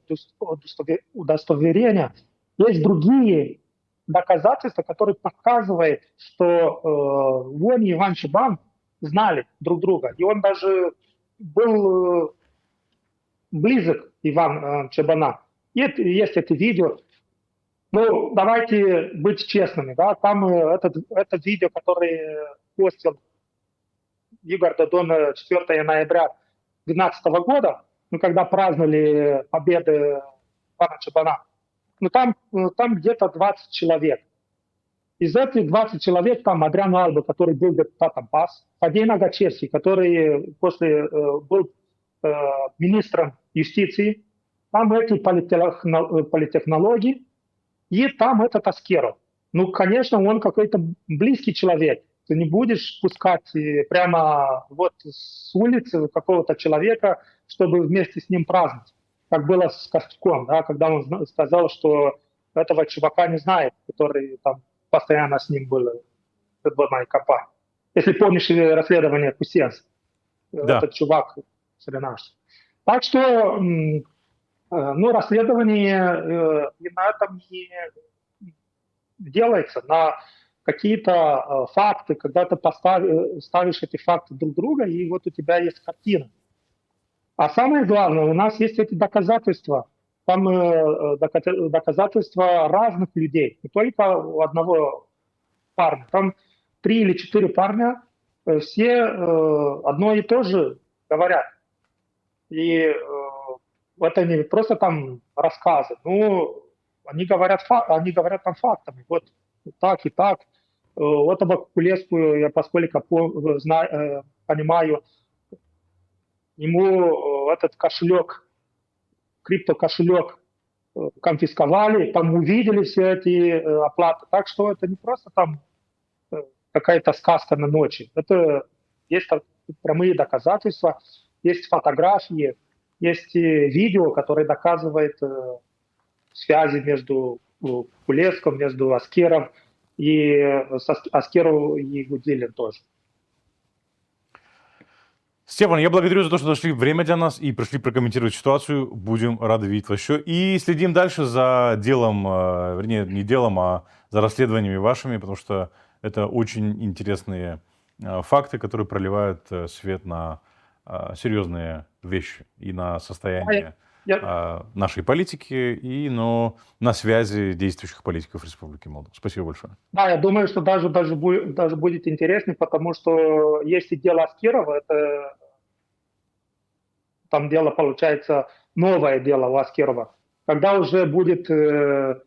удостоверение, есть другие доказательства, которые показывают, что он и Иван Чубан знали друг друга. И он даже был близок Иван Чубана. И есть это видео. Давайте быть честными. Да? Там это видео, которое постил Игорь Дадон 4 ноября 2012 года, когда праздновали победы Ивана Чубана, там где-то 20 человек. Из этих 20 человек там Адриан Алба, который был депутатом ПАС, Фадей Нагачевский, который после был министром юстиции, там эти политтехнологи, и там этот Аскеров. Конечно, он какой-то близкий человек. Ты не будешь пускать прямо вот с улицы какого-то человека, чтобы вместе с ним праздновать. Как было с Костюком, да, когда он сказал, что этого чувака не знает, который там постоянно с ним был в предвыборной кампании. Если помнишь расследование Кусенс, да. Этот чувак соревновался. Так что расследование и на этом не делается, на какие-то факты, когда ты ставишь эти факты друг друга, и вот у тебя есть картина. А самое главное, у нас есть эти доказательства. Там доказательства разных людей, не только у одного парня. Там 3 или 4 парня, все одно и то же говорят. И это не просто там рассказы, они говорят там фактами. Вот так и так. Этого Кулеску я, поскольку понимаю, ему этот кошелек, криптокошелек конфисковали, там увидели все эти оплаты. Так что это не просто там какая-то сказка на ночи. Это есть прямые доказательства, есть фотографии, есть видео, которое доказывает связи между Кулеском, между Аскером и Аскером и Гудилем тоже. Стефан, я благодарю за то, что нашли время для нас и пришли прокомментировать ситуацию. Будем рады видеть вас еще. И следим дальше за делом, вернее, не делом, а за расследованиями вашими, потому что это очень интересные факты, которые проливают свет на серьезные вещи и на состояние нашей политики, и на связи действующих политиков Республики Молдова. Спасибо большое. Да, я думаю, что даже будет интереснее, потому что если дело Аскерова, это там дело получается новое дело у Аскерова. Когда уже будет это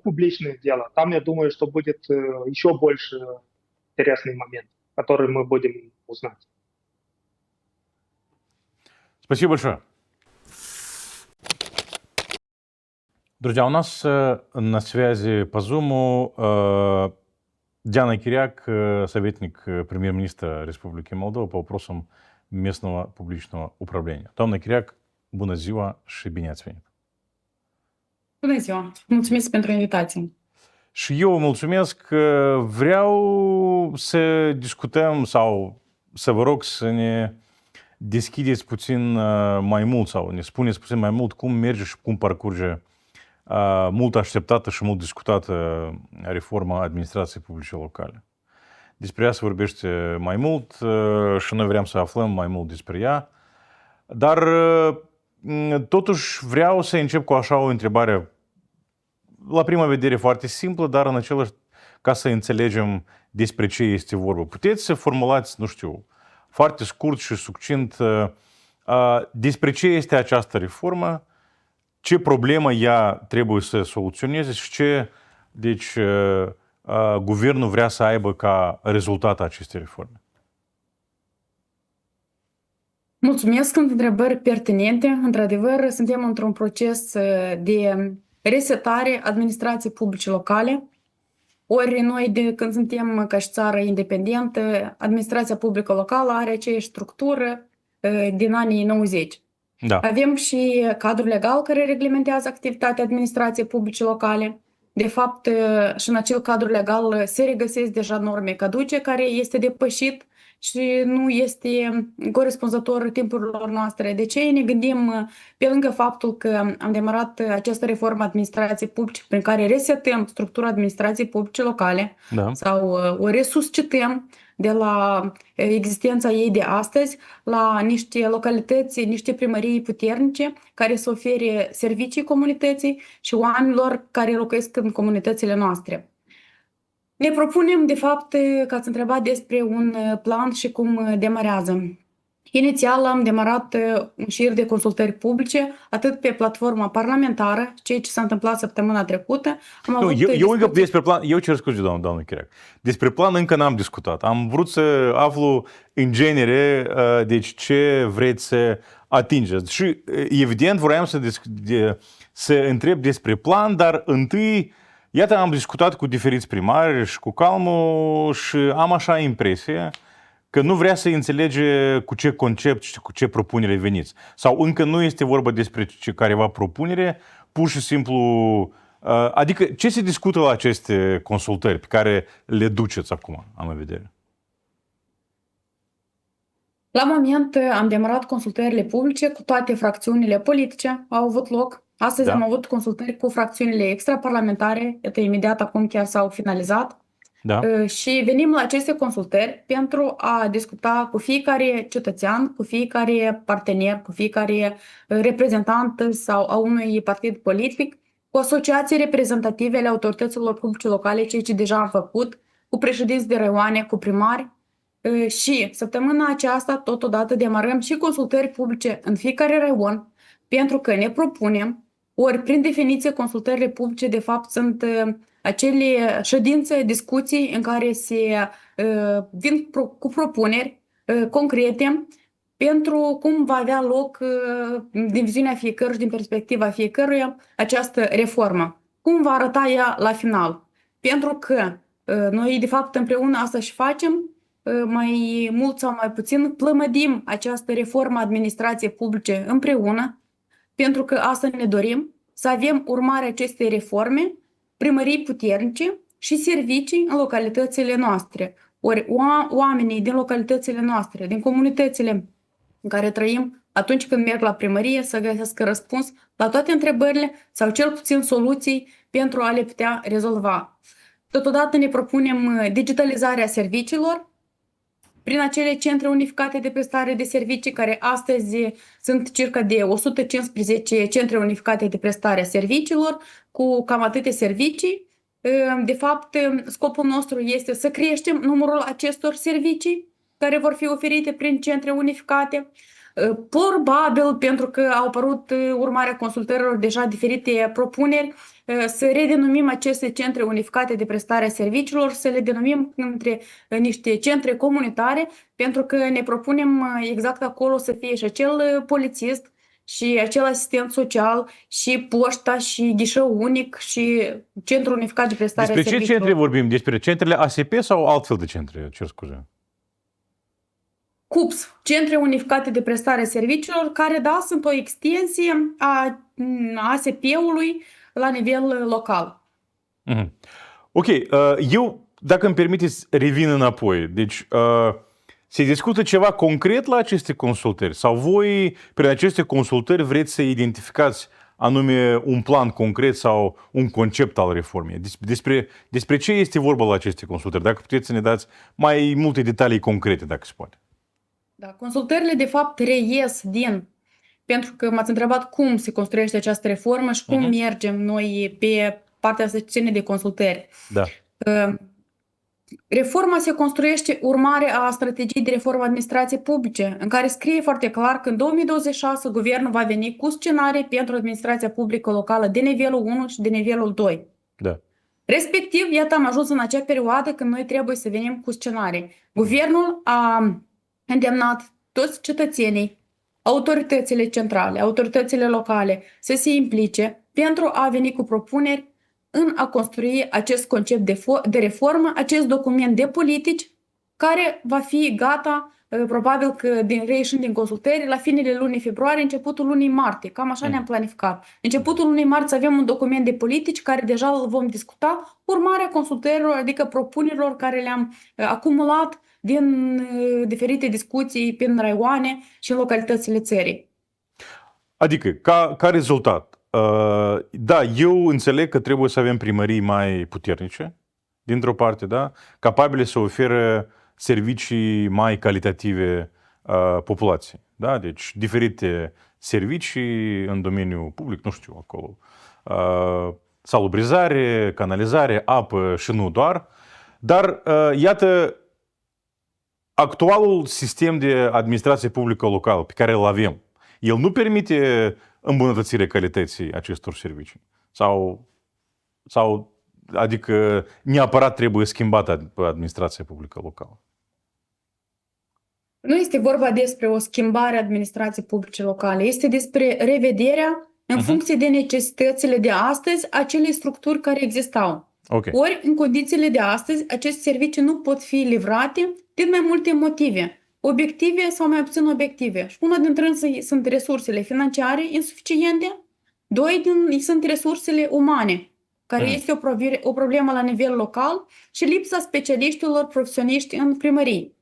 публичное дело, там я думаю, что будет еще больше интересный момент, который мы будем узнать. Спасибо большое. Друзья, у нас на связи по Zoom Диана Киряк, советник премьер-министра Республики Молдова по вопросам местного публичного управления. Doamna Chiriac, bună ziua și bine ați venit! Bună ziua! Mulțumesc pentru invitație! Și eu mulțumesc. Vreau să discutăm sau să vă rog să ne deschideți puțin mai mult sau ne spuneți puțin mai mult cum merge și cum parcurge mult așteptată și mult discutată reforma administrației publice locale. Despre ea se vorbește mai mult și noi vrem să aflăm mai mult despre ea. Dar totuși vreau să încep cu așa o întrebare la prima vedere foarte simplă, dar în același ca să înțelegem despre ce este vorba. Puteți să formulați, nu știu, foarte scurt și succint despre ce este această reformă, ce problemă ea trebuie să soluționeze și ce, deci, guvernul vrea să aibă ca rezultat acestei reforme. Mulțumesc, sunt întrebări pertinente. Într-adevăr, suntem într-un proces de resetare administrației publice locale. Ori noi, de când suntem ca și țară independentă, administrația publică locală are aceeași structură din anii 90. Da. Avem și cadrul legal care reglementează activitatea administrației publice locale. De fapt, și în acel cadru legal se regăsesc deja norme caduce care este depășit și nu este corespunzător timpurilor noastre. De ce ne gândim, pe lângă faptul că am demarat această reformă administrației publice prin care resetăm structura administrației publice locale, Da. sau o resuscităm de la existența ei de astăzi la niște localități, niște primării puternice care să ofere servicii comunității și oamenilor care locuiesc în comunitățile noastre. Ne propunem, de fapt, că ați întrebat despre un plan și cum demarează. Inițial am demarat un șir de consultări publice, atât pe platforma parlamentară, ceea ce s-a întâmplat săptămâna trecută. Eu încă despre plan, eu cer scuze, doamnă Chiriac, despre plan încă n-am discutat. Am vrut să aflu în genere, deci ce vreți să atingeți. Și evident vroiam să întreb despre plan, dar întâi, iată, am discutat cu diferiți primari și cu Calmu și am așa impresia că nu vrea să înțelege cu ce concept și cu ce propunere veniți. Sau încă nu este vorba despre careva propunere, pur și simplu... Adică ce se discută la aceste consultări pe care le duceți acum, am în vedere? La moment am demarat consultările publice cu toate fracțiunile politice, au avut loc. Astăzi am avut consultări cu fracțiunile extraparlamentare, iată, imediat acum chiar s-au finalizat. Da. Și venim la aceste consultări pentru a discuta cu fiecare cetățean, cu fiecare partener, cu fiecare reprezentant sau a unui partid politic, cu asociații reprezentative ale autorităților publice locale, ceea ce deja am făcut, cu președinți de raioane, cu primari. Și săptămâna aceasta, totodată, demarăm și consultări publice în fiecare raion, pentru că ne propunem, ori prin definiție consultările publice de fapt sunt acele ședințe, discuții în care se vin cu propuneri concrete pentru cum va avea loc din viziunea fiecăruia și din perspectiva fiecăruia această reformă. Cum va arăta ea la final? Pentru că noi de fapt împreună asta și facem, mai mult sau mai puțin plămădim această reformă administrației publice împreună, pentru că asta ne dorim, să avem urmarea acestei reforme, primării puternice și servicii în localitățile noastre. Ori oamenii din localitățile noastre, din comunitățile în care trăim, atunci când merg la primărie, să găsească răspuns la toate întrebările sau cel puțin soluții pentru a le putea rezolva. Totodată ne propunem digitalizarea serviciilor prin acele centre unificate de prestare de servicii, care astăzi sunt circa de 115 centre unificate de prestare a serviciilor, cu cam atâtea servicii. De fapt, scopul nostru este să creștem numărul acestor servicii care vor fi oferite prin centre unificate. Probabil, pentru că au apărut urmarea consultărilor deja diferite propuneri, să redenumim aceste centre unificate de prestare a serviciilor, să le denumim între niște centre comunitare, pentru că ne propunem exact acolo să fie și acel polițist, și acel asistent social, și poșta, și ghișeu unic, și centrul unificat de prestare a Despre ce serviciilor. centre vorbim? Despre centrele ASP sau altfel de centre? Cer scuze. CUPS, centre unificate de prestare a serviciilor, care, da, sunt o extensie a ASP-ului la nivel local. Mhm. Ok, eu, dacă îmi permiteți, revin înapoi. Deci, se discută ceva concret la aceste consultări? Sau voi, prin aceste consultări, vreți să identificați anume un plan concret sau un concept al reformei? Despre ce este vorba la aceste consultări? Dacă puteți să ne dați mai multe detalii concrete, dacă se poate. Da, consultările, de fapt, reies pentru că m-ați întrebat cum se construiește această reformă și cum mergem noi pe partea să ține de consultări. Da. Reforma se construiește urmare a strategiei de reformă administrației publice, în care scrie foarte clar că în 2026 guvernul va veni cu scenarii pentru administrația publică locală de nivelul 1 și de nivelul 2. Da. Respectiv, iată, am ajuns în acea perioadă când noi trebuie să venim cu scenarii. Guvernul a îndemnat toți cetățenii, autoritățile centrale, autoritățile locale să se implice pentru a veni cu propuneri în a construi acest concept de reformă, acest document de politici, care va fi gata, probabil că reieșind din consultări, la finele lunii februarie, începutul lunii martie. Cam așa ne-am planificat. Începutul lunii martie avem un document de politici care deja îl vom discuta, urmarea consultărilor, adică propunerilor care le-am acumulat din diferite discuții prin raioane și în localitățile țării. Adică, ca rezultat, da, eu înțeleg că trebuie să avem primării mai puternice, dintr-o parte, da, capabile să ofere servicii mai calitative populației. Da? Deci, diferite servicii în domeniul public, nu știu, acolo, salubrizare, canalizare, apă și nu doar. Dar, iată, actualul sistem de administrație publică locală pe care îl avem, el nu permite îmbunătățirea calității acestor servicii. Sau adică neapărat trebuie schimbată administrația publică locală. Nu este vorba despre o schimbare a administrației publice locale, este despre revederea în funcție de necesitățile de astăzi acelei structuri care existau. Okay. Ori, în condițiile de astăzi, aceste servicii nu pot fi livrate din mai multe motive, obiective sau mai puțin obiective. Și una dintre ele sunt resursele financiare insuficiente, sunt resursele umane, care este o problemă la nivel local, și lipsa specialiștilor profesioniști în primării.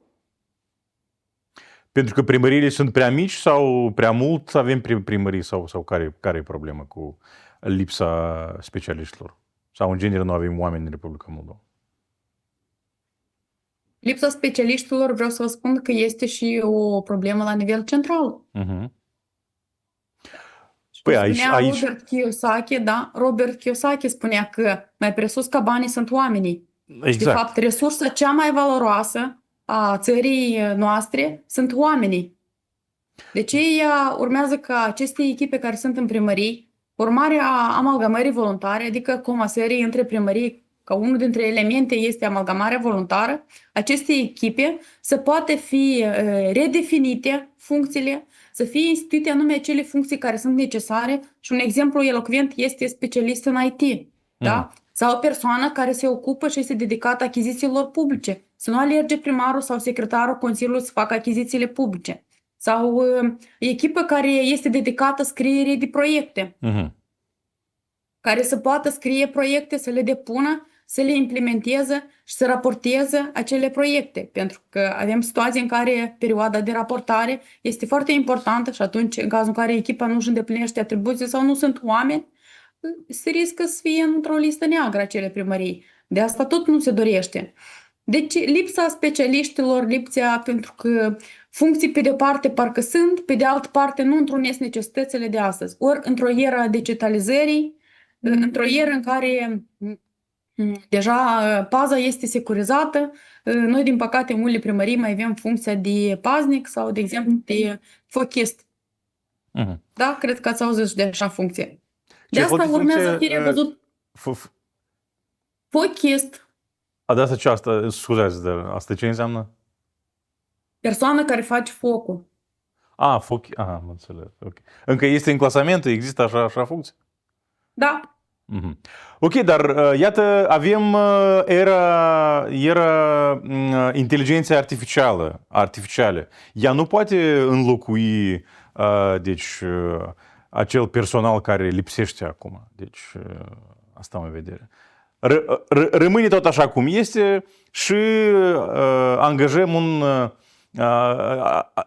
Pentru că primăriile sunt prea mici sau prea mult avem primării sau care e problema cu lipsa specialiștilor? Sau în genere nu avem oameni în Republica Moldova? Lipsa specialiștilor, vreau să vă spun că este și o problemă la nivel central. Păi aici... Robert Kiyosaki spunea că mai presus ca banii sunt oamenii. Exact. Și de fapt, resursa cea mai valoroasă a țării noastre sunt oamenii. De aceea urmează ca aceste echipe care sunt în primării, urmarea amalgamării voluntare, adică comasării între primării, ca unul dintre elemente este amalgamarea voluntară, aceste echipe să poată fi redefinite funcțiile, să fie instituite anume acele funcții care sunt necesare, și un exemplu elocvent este specialist în IT, da? Sau o persoană care se ocupă și este dedicată achizițiilor publice, să nu alerge primarul sau secretarul Consiliului să facă achizițiile publice, sau echipă care este dedicată scrierii de proiecte, care să poată scrie proiecte, să le depună, să le implementeze și să raporteze acele proiecte. Pentru că avem situații în care perioada de raportare este foarte importantă și atunci, în cazul în care echipa nu își îndeplinește atribuții sau nu sunt oameni, se riscă să fie într-o listă neagră acele primării. De asta tot nu se dorește. Deci lipsa specialiștilor, lipsa pentru că funcții pe de o parte parcă sunt, pe de altă parte nu întrunesc necesitățile de astăzi. Ori într-o era digitalizării, într-o eră în care deja paza este securizată, noi din păcate în unele primării mai avem funcția de paznic sau de exemplu de fochist. Мгм. Da? Cred că ați auzit și de așa funcție. De Ce asta funcție- urmează să fie revăzut fochist, A, de asta ce asta? Scuzați, dar asta ce înseamnă? persoană care face focul. A, foc. Aha, am înțeles. Ok. Încă este în clasament, există așa funcție? Da, Mhm. Ok, dar iată, avem era inteligenței artificiale. Ea nu poate înlocui deci, acel personal care lipsește acum. Deci, asta am în vedere. Rămâne tot așa cum este și angajăm un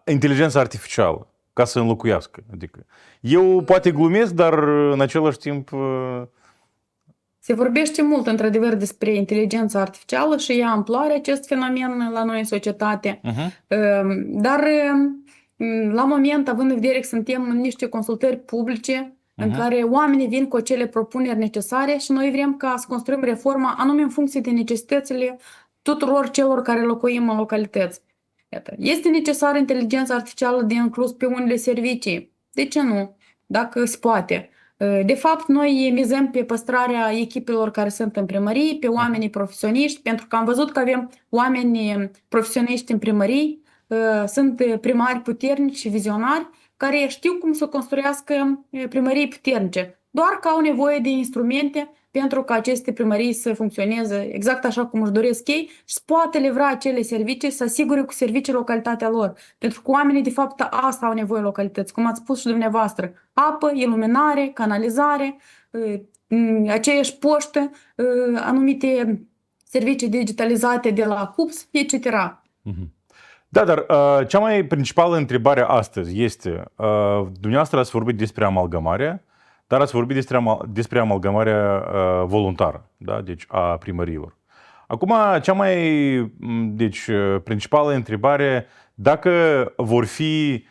inteligență artificială ca să înlocuiască. Adică, eu poate glumesc, dar în același timp se vorbește mult, într-adevăr, despre inteligența artificială și ia amploare acest fenomen la noi în societate. Dar, la moment, având în vedere că suntem în niște consultări publice, în care oamenii vin cu acele propuneri necesare și noi vrem ca să construim reforma anume în funcție de necesitățile tuturor celor care locuim în localități. Iată. Este necesară inteligența artificială de inclus pe unele servicii. De ce nu? Dacă se poate. De fapt, noi mizăm pe păstrarea echipelor care sunt în primării, pe oamenii profesioniști, pentru că am văzut că avem oameni profesioniști în primării, sunt primari puternici și vizionari, care știu cum să construiască primării puternice, doar că au nevoie de instrumente pentru ca aceste primării să funcționeze exact așa cum își doresc ei și să poată livra acele servicii, să asigure cu servicii localitatea lor. Pentru că oamenii, de fapt, asta au nevoie localități, cum ați spus și dumneavoastră. Apă, iluminare, canalizare, aceeași poștă, anumite servicii digitalizate de la CUPS, etc. Da, dar cea mai principală întrebare astăzi este, dumneavoastră ați vorbit despre amalgamare, dar ați vorbit despre amalgamarea voluntară, da? Deci a primăriilor. Acum, cea mai principală întrebare, dacă vor fi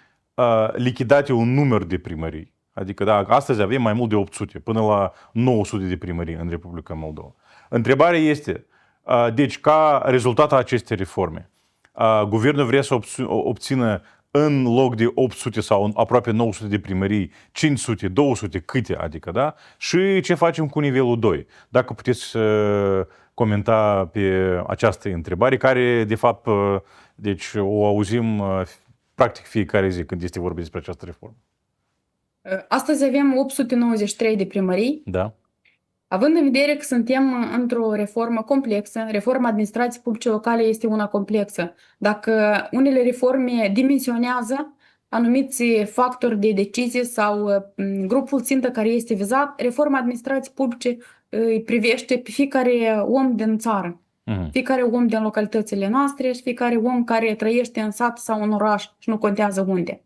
lichidate un număr de primării. Adică, da, astăzi avem mai mult de 800, până la 900 de primării în Republica Moldova. Întrebarea este, deci, ca rezultat a acestei reforme, guvernul vrea să obțină în loc de 800 sau aproape 900 de primării, 500, 200, câte, adică, da? Și ce facem cu nivelul 2? Dacă puteți comenta pe această întrebare, care, de fapt, deci o auzim practic fiecare zi când este vorba despre această reformă. Astăzi avem 893 de primării. Da. Având în vedere că suntem într-o reformă complexă, reforma administrației publice locale este una complexă. Dacă unele reforme dimensionează anumiți factori de decizie sau grupul țintă care este vizat, reforma administrației publice îi privește pe fiecare om din țară, fiecare om din localitățile noastre și fiecare om care trăiește în sat sau în oraș și nu contează unde.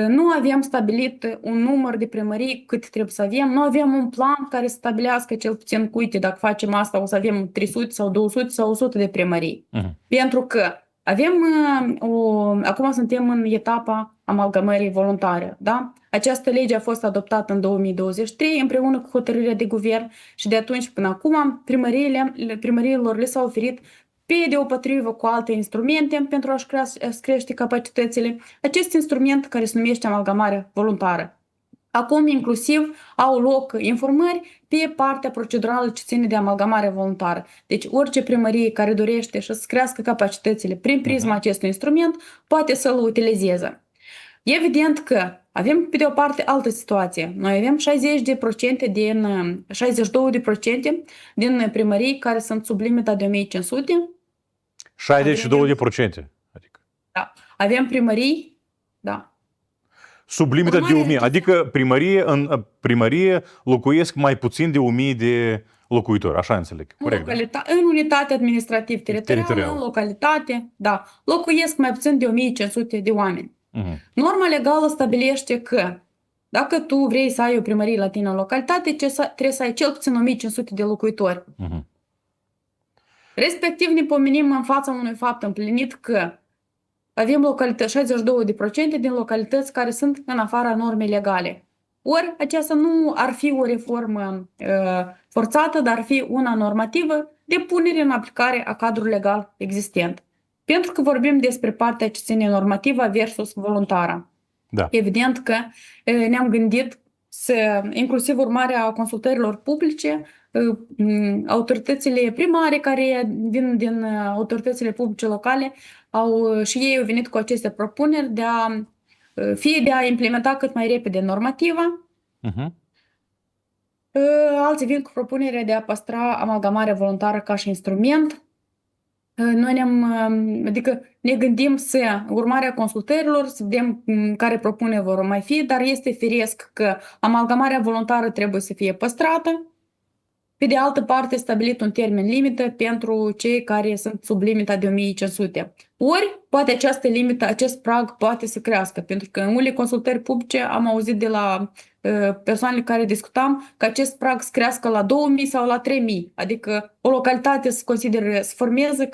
Nu avem stabilit un număr de primării cât trebuie să avem, nu avem un plan care să stabilească cel puțin, uite, dacă facem asta o să avem 300 sau 200 sau 100 de primării. Pentru că avem, acum suntem în etapa amalgamării voluntare, da? Această lege a fost adoptată în 2023 împreună cu hotărârea de guvern și de atunci până acum primăriilor le s-a oferit pe deopotrivă cu alte instrumente pentru a-și crește capacitățile. Acest instrument care se numește amalgamare voluntară. Acum inclusiv au loc informări pe partea procedurală ce ține de amalgamare voluntară. Deci orice primărie care dorește să crească capacitățile prin prisma acestui instrument poate să-l utilizeze. Evident că avem pe de o parte altă situație. Noi avem 62% din primării care sunt sub limita de 1500. 62%. Adică. Da. Avem primării, da. Sub limita de 1000, adică în primărie locuiesc mai puțin de 1000 de locuitori, așa înțeleg. Corect, da? În unitate administrativ-teritorială, Teritorială. în localitate, da, locuiesc mai puțin de 1500 de oameni. Mhm. Norma legală stabilește că dacă tu vrei să ai o primărie la tine în localitate, trebuie să ai cel puțin 1500 de locuitori. Mhm. Respectiv ne pomenim în fața unui fapt împlinit că avem localități, 62% din localități care sunt în afara normei legale. Ori aceasta nu ar fi o reformă forțată, dar ar fi una normativă de punere în aplicare a cadrului legal existent. Pentru că vorbim despre partea ce ține normativă versus voluntară. Da. Evident că ne-am gândit să, inclusiv urmarea consultărilor publice, autoritățile primare care vin din autoritățile publice locale și ei au venit cu aceste propuneri fie de a implementa cât mai repede normativa, Mhm. alții vin cu propunerea de a păstra amalgamarea voluntară ca și instrument. Noi adică ne gândim să urmarea consultărilor, să vedem care propuneri vor mai fi, dar este firesc că amalgamarea voluntară trebuie să fie păstrată. Pe de altă parte, stabilit un termen limită pentru cei care sunt sub limita de 1500. Ori, poate această limită, acest prag poate să crească, pentru că în unele consultări publice am auzit de la persoanele care discutam că acest prag să crească la 2000 sau la 3000. Adică o localitate să formeze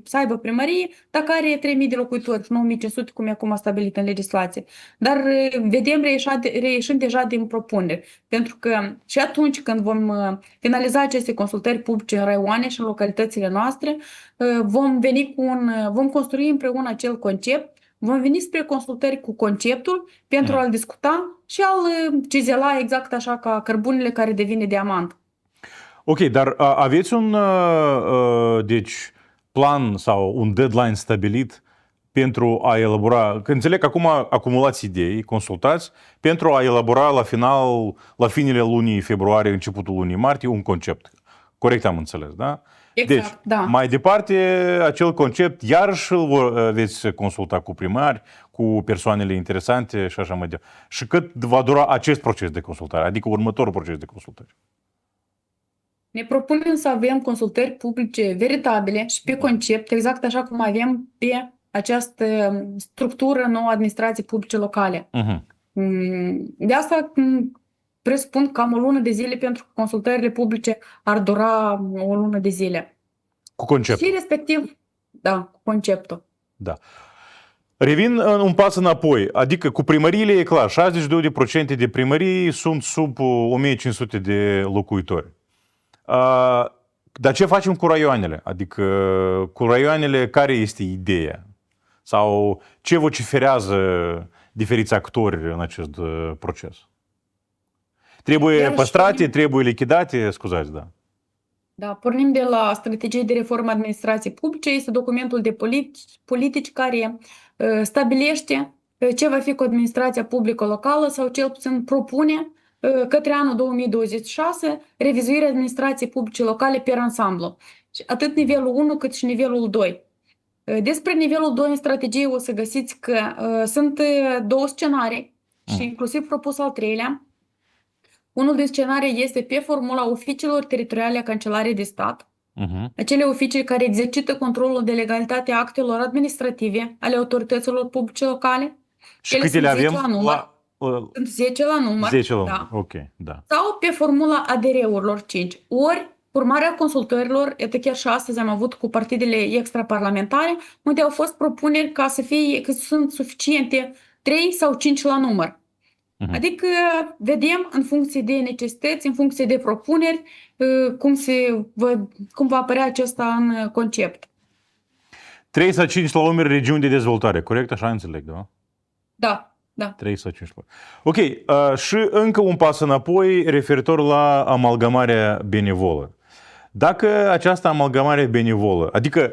să aibă primărie dacă are 3000 de locuitori și 9500 cum e acum stabilit în legislație. Dar vedem reieșind deja din propuneri. Pentru că și atunci când vom finaliza aceste consultări publice în raioane și în localitățile noastre, vom construi împreună acel concept. Vom veni spre consultări cu conceptul pentru a-l discuta și a-l cizela exact așa ca cărbunele care devine diamant. Ok, dar aveți un deci, plan sau un deadline stabilit pentru a elabora, că înțeleg că acum acumulați idei, consultați, pentru a elabora la finele lunii februarie, începutul lunii martie, un concept. Corect am înțeles, da? Exact, Deci, da. mai departe, acel concept, iarăși îl veți consulta cu primari, cu persoanele interesante și așa mai departe. Și cât va dura acest proces de consultare, adică următorul proces de consultare? Ne propunem să avem consultări publice veritabile și pe concept, exact așa cum avem pe această structură nouă administrații publice locale. Uh-huh. De asta presupun cam o lună de zile, pentru că consultările publice ar dura o lună de zile. Cu conceptul. Și respectiv, da, cu conceptul. Da. Revin un pas înapoi, adică cu primăriile e clar, 62% de primării sunt sub 1500 de locuitori. Dar ce facem cu raioanele? Adică cu raioanele care este ideea? Sau ce vociferează diferiți actori în acest proces? Trebuie păstrate, trebuie lichidate? Scuzați, da. Da, pornim de la strategie de reformă administrației publice. Este documentul de politici care stabilește ce va fi cu administrația publică locală sau cel puțin propune către anul 2026 revizuirea administrației publice locale per ansamblu. Atât nivelul 1 cât și nivelul 2. Despre nivelul 2 în strategie o să găsiți că sunt două scenarii și inclusiv propus al treilea. Unul din scenarii este pe formula oficiilor teritoriale a Cancelariei de Stat, acele oficii care exercită controlul de legalitate a actelor administrative ale autorităților publice locale. Și câte le avem? Sunt 10 la număr. 10 la număr, da. ok, da. Sau pe formula ADR-urilor 5. Ori, urmarea consultărilor, iată chiar și astăzi am avut cu partidele extraparlamentare, unde au fost propuneri că sunt suficiente 3 sau 5 la număr. Adică vedem în funcție de necesități, în funcție de propuneri, cum va apărea acesta în concept. 3 sau 5 la număr regiuni de dezvoltare, corect? Așa înțeleg, da? Da. 3 sau 5 la număr. Ok, și încă un pas înapoi referitor la amalgamarea benevolă. Dacă această amalgamare benevolă, adică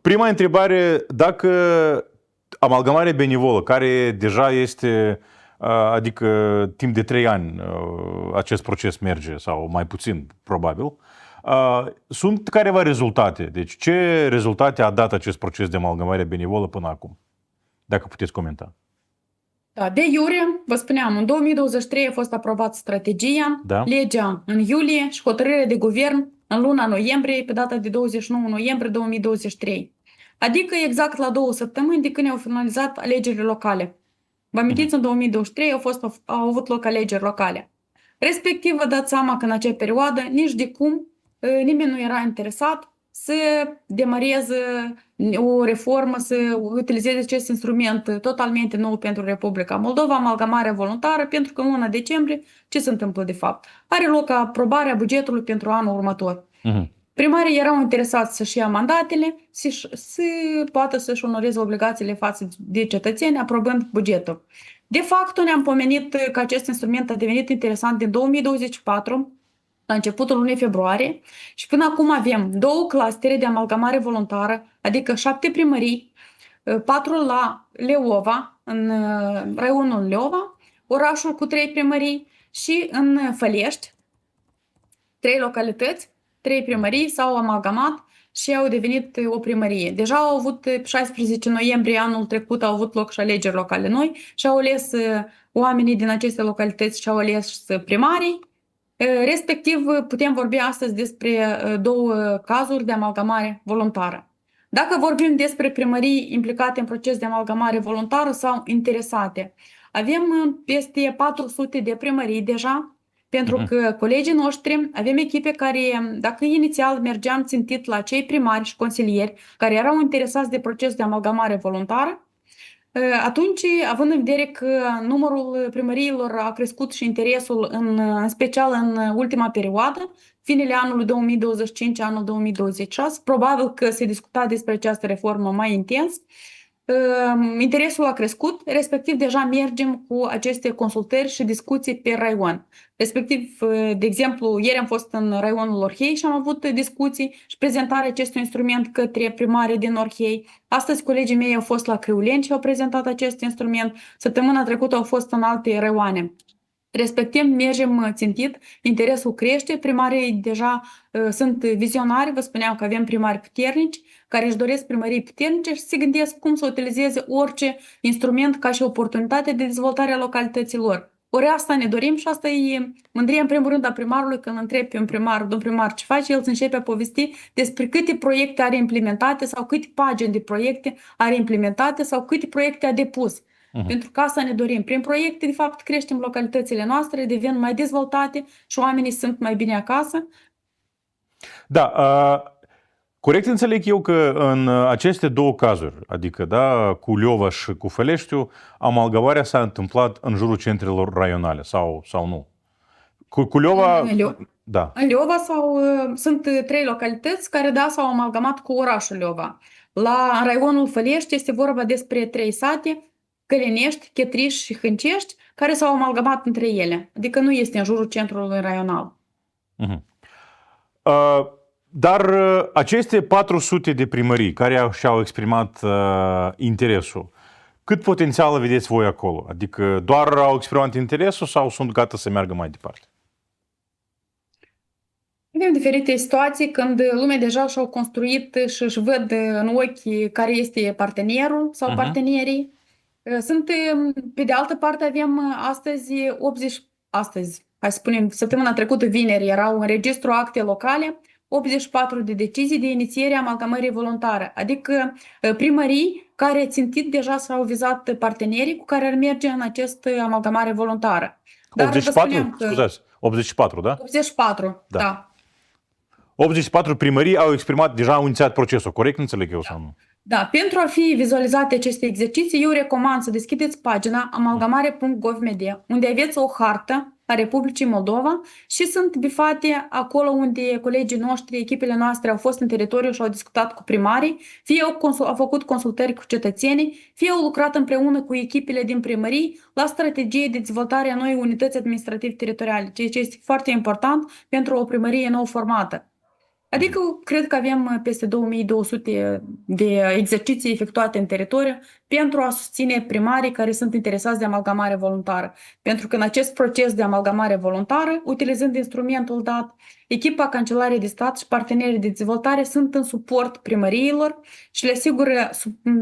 prima întrebare, dacă amalgamarea benevolă, care deja este, adică timp de 3 ani acest proces merge, sau mai puțin, probabil, sunt careva rezultate. Deci ce rezultate a dat acest proces de amalgamare benevolă până acum? Dacă puteți comenta. Da, de iure, vă spuneam, în 2023 a fost aprobată strategia, Da. legea în iulie și hotărârea de guvern în luna noiembrie, pe data de 29 noiembrie 2023. Adică exact la 2 săptămâni de când au finalizat alegerile locale. Vă amintiți, în 2023 au avut loc alegeri locale. Respectiv, vă dați seama că în acea perioadă nici de cum nimeni nu era interesat să demareze o reformă, să utilizeze acest instrument totalmente nou pentru Republica Moldova, amalgamarea voluntară, pentru că în luna decembrie ce se întâmplă de fapt? Are loc aprobarea bugetului pentru anul următor. Mhm. Primarii erau interesați să-și ia mandatele, să poată să-și onoreze obligațiile față de cetățeni, aprobând bugetul. De fapt, ne-am pomenit că acest instrument a devenit interesant din 2024, la începutul lunii februarie, și până acum avem 2 clustere de amalgamare voluntară, adică 7 primării, 4 la Leova, în raionul Leova, orașul cu 3 primării, și în Fălești, 3 localități, 3 primării s-au amalgamat și au devenit o primărie. Deja au avut, pe 16 noiembrie anul trecut, au avut loc și alegeri locale noi și au ales oamenii din aceste localități și au ales primarii. Respectiv, putem vorbi astăzi despre 2 cazuri de amalgamare voluntară. Dacă vorbim despre primării implicate în proces de amalgamare voluntară sau interesate, avem peste 400 de primării deja, pentru că colegii noștri, avem echipe care, dacă inițial mergeam țintit la cei primari și consilieri care erau interesați de procesul de amalgamare voluntară, atunci, având în vedere că numărul primăriilor a crescut și interesul, în special în ultima perioadă, finele anului 2025, anul 2026, probabil că se discuta despre această reformă mai intens, interesul a crescut, respectiv deja mergem cu aceste consultări și discuții pe raion. Respectiv, de exemplu, ieri am fost în raionul Orhei și am avut discuții și prezentarea acestui instrument către primarii din Orhei. Astăzi colegii mei au fost la Crăuleni și au prezentat acest instrument. Săptămâna trecută au fost în alte raioane. Respectiv, mergem țintit, interesul crește, primarii deja sunt vizionari, vă spuneam că avem primari puternici, care își doresc primării puternice și se gândesc cum să utilizeze orice instrument ca și oportunitate de dezvoltare a localităților. Ori asta ne dorim și asta e mândria în primul rând a primarului când întrebi pe un primar, domn primar, ce face, el se începe a povesti despre câte proiecte are implementate sau câte pagini de proiecte are implementate sau câte proiecte a depus. Pentru că asta ne dorim. Prin proiecte, de fapt, creștem localitățile noastre, devin mai dezvoltate și oamenii sunt mai bine acasă. Da, corect înțeleg eu că în aceste 2 cazuri, adică da, cu Leova și cu Făleștiu, amalgamarea s-a întâmplat în jurul centrelor raionale sau nu? Cu Leova... Da. În Leova sunt 3 localități care s-au amalgamat cu orașul Leova. În raionul Fălești este vorba despre 3 sate, Călinești, Chetriș și Hâncești, care s-au amalgamat între ele. Adică nu este în jurul centrului raional. Dar aceste 400 de primării care și-au exprimat interesul, cât potențial vedeți voi acolo? Adică doar au exprimat interesul sau sunt gata să meargă mai departe? Avem diferite situații când lumea deja și-au construit și își văd în ochi care este partenerul sau partenerii. Pe de altă parte, avem astăzi, hai să spunem, săptămâna trecută, vineri, erau în registru acte locale 84 de decizii de inițiere a amalgamării voluntare, adică primării care țintit deja s-au vizat partenerii cu care ar merge în această amalgamare voluntară. Dar 84? Scuzați, 84, da? 84, da. 84 primării au exprimat, deja au inițiat procesul, corect înțeleg eu sau nu? Da, pentru a fi vizualizate aceste exerciții, eu recomand să deschideți pagina amalgamare.gov.md, unde aveți o hartă a Republicii Moldova și sunt bifate acolo unde colegii noștri, echipele noastre au fost în teritoriu și au discutat cu primarii, fie au făcut consultări cu cetățenii, fie au lucrat împreună cu echipele din primării la strategie de dezvoltare a noi unități administrativ-teritoriale, ceea ce este foarte important pentru o primărie nou formată. Adică cred că avem peste 2200 de exerciții efectuate în teritoriu pentru a susține primarii care sunt interesați de amalgamare voluntară. Pentru că în acest proces de amalgamare voluntară, utilizând instrumentul dat, echipa Cancelariei de Stat și partenerii de dezvoltare sunt în suport primăriilor și le asigură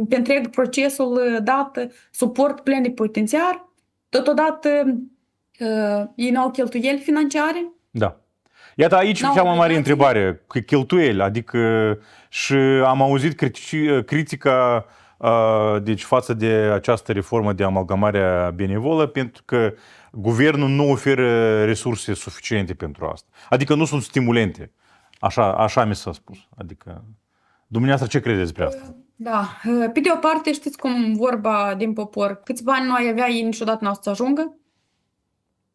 pe întreg procesul dat suport plenipotențiar. Totodată ei n-au cheltuieli financiare. Da. Iată aici N-au cea mai mare obligații. întrebare, că cheltuieli, adică și am auzit critica deci față de această reformă de amalgamare benevolă pentru că guvernul nu oferă resurse suficiente pentru asta. Adică nu sunt stimulente. Așa mi s-a spus. Adică dumneavoastră ce credeți despre asta? Da, pe de o parte știți cum vorba din popor, câți bani nu ai avea, ei niciodată nu o să ajungă.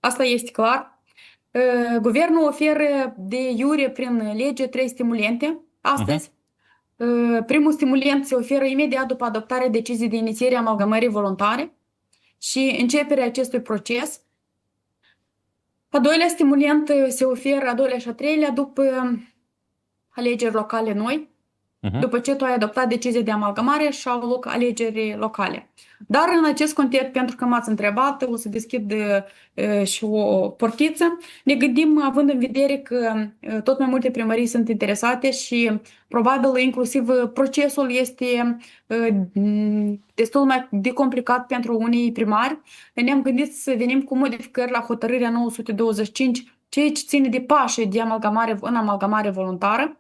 Asta este clar. Guvernul oferă de iure prin lege 3 stimulente astăzi. Primul stimulent se oferă imediat după adoptarea deciziei de inițiere a amalgamării voluntare și începerea acestui proces. A doilea stimulent se oferă, a doilea și a treilea, după alegeri locale noi, după ce tu ai adoptat decizia de amalgamare și au loc alegeri locale. Dar în acest context, pentru că m-ați întrebat, o să deschid și o portiță, ne gândim având în vedere că tot mai multe primării sunt interesate și probabil inclusiv procesul este destul mai de complicat pentru unii primari. Ne-am gândit să venim cu modificări la hotărârea 925, ceea ce ține de pașii de amalgamare voluntară.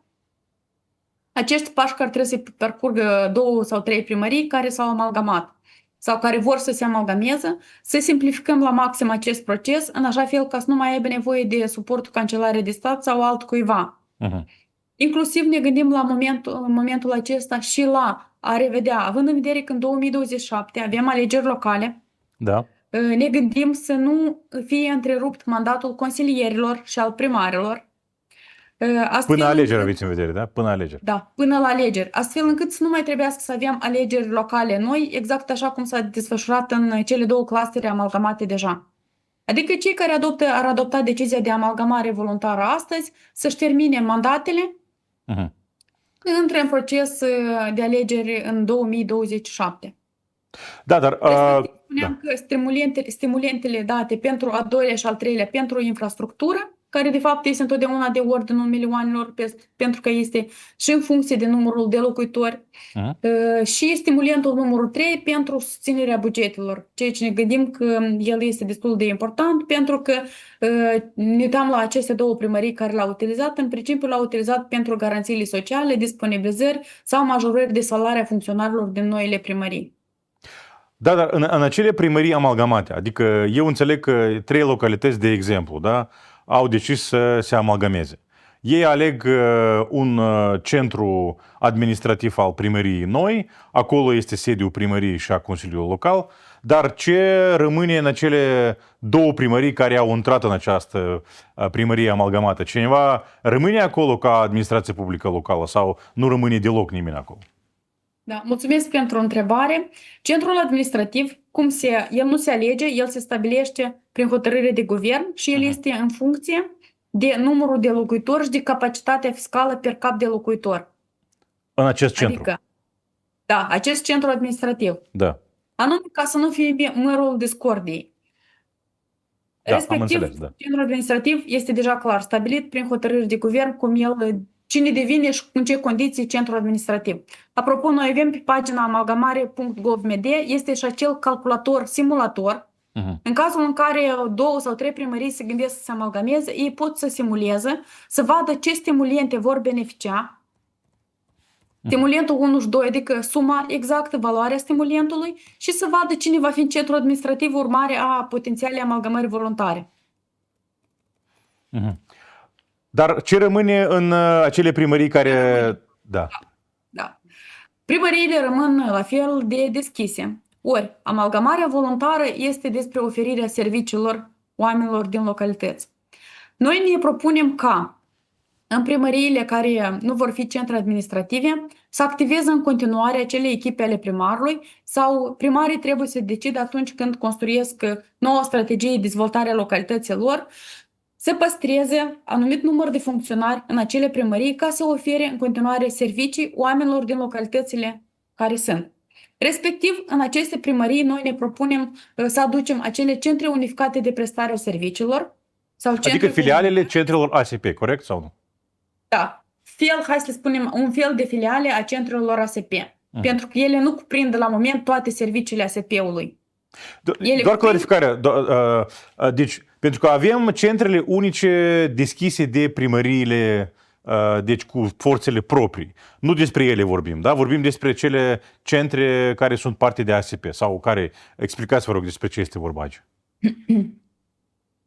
Acești pași care trebuie să parcurgă 2 sau 3 primării care s-au amalgamat sau care vor să se amalgameze, să simplificăm la maxim acest proces, în așa fel ca să nu mai aibă nevoie de suportul Cancelariei de Stat sau altcuiva. Inclusiv ne gândim la momentul acesta și la a revedea, având în vedere că în 2027 avem alegeri locale, Da. ne gândim să nu fie întrerupt mandatul consilierilor și al primarilor. Până alegeri aveți în vedere, da? Până alegeri. Da, până la alegeri. Astfel încât să nu mai trebuiască să avem alegeri locale noi, exact așa cum s-a desfășurat în cele 2 clustere amalgamate deja. Adică cei care ar adopta decizia de amalgamare voluntară astăzi să-și termine mandatele, intre în proces de alegeri în 2027. Da, dar... Spuneam că stimulentele date pentru a doilea și al treilea pentru infrastructură, care de fapt este întotdeauna de ordinul milioanelor, pentru că este și în funcție de numărul de locuitori, și stimulentul numărul 3 pentru susținerea bugetelor, ceea ce ne gândim că el este destul de important, pentru că ne uitam la aceste 2 primării care l-au utilizat, în principiu l-au utilizat pentru garanțiile sociale, disponibilizări sau majorări de salarii a funcționarilor din noile primării. Da, dar în acele primării amalgamate, adică eu înțeleg că 3 localități, de exemplu, da, au decis să se amalgameze. Ei aleg un centru administrativ al primăriei noi, acolo este sediul primăriei și a Consiliului Local, dar ce rămâne în acele 2 primării care au intrat în această primărie amalgamată? Cineva rămâne acolo ca administrație publică locală sau nu rămâne deloc nimeni acolo? Da, mulțumesc pentru întrebare. Centrul administrativ, el nu se alege, el se stabilește prin hotărâre de guvern și el este în funcție de numărul de locuitori și de capacitatea fiscală per cap de locuitor. În acest centru? Adică, da, acest centru administrativ. Da. Anume ca să nu fie mărul discordiei. Da, Respectiv, am înțeles, da. centrul administrativ este deja clar stabilit prin hotărâre de guvern cum el, cine devine și în ce condiții centrul administrativ. Apropo, noi avem pe pagina amalgamare.gov.md este și acel calculator simulator. În cazul în care 2 sau 3 primării se gândesc să se amalgameze, ei pot să simuleze, să vadă ce stimulente vor beneficia. Stimulentul 1 și 2, adică suma exactă, valoarea stimulentului și să vadă cine va fi în centrul administrativ urmare a potențialei amalgamări voluntare. Dar ce rămâne în acele primării care... Da. Primăriile rămân la fel de deschise. Ori, amalgamarea voluntară este despre oferirea serviciilor oamenilor din localități. Noi ne propunem ca în primăriile care nu vor fi centre administrative să activeze în continuare acele echipe ale primarului sau primarii trebuie să decidă atunci când construiesc noua strategie de dezvoltare a localităților să păstreze anumit număr de funcționari în acele primării ca să ofere în continuare servicii oamenilor din localitățile care sunt. Respectiv, în aceste primării, noi ne propunem să aducem acele centre unificate de prestare a serviciilor sau Adică centre filialele centrelor ASP, corect sau nu? Da, hai să spunem, un fel de filiale a centrelor ASP, pentru că ele nu cuprind la moment toate serviciile ASP-ului. Doar clarificarea. Deci, pentru că avem centrele unice deschise de primăriile, deci cu forțele proprii. Nu despre ele vorbim, da? Vorbim despre cele centre care sunt parte de ASP sau care, explicați vă rog despre ce este vorba aici.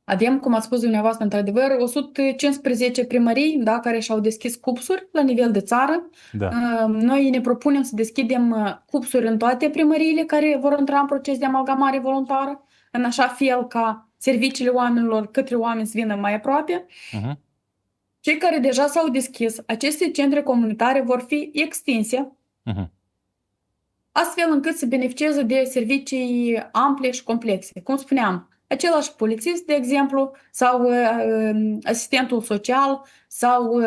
Avem, cum ați spus dumneavoastră, într-adevăr, 115 primării, da, care și-au deschis CUPS-uri la nivel de țară. Da. Noi ne propunem să deschidem CUPS-uri în toate primăriile care vor intra în proces de amalgamare voluntară, în așa fel ca serviciile oamenilor către oameni să vină mai aproape. Cei care deja s-au deschis, aceste centre comunitare vor fi extinse, astfel încât să beneficieze de servicii ample și complexe. Cum spuneam, același polițist, de exemplu, sau asistentul social, sau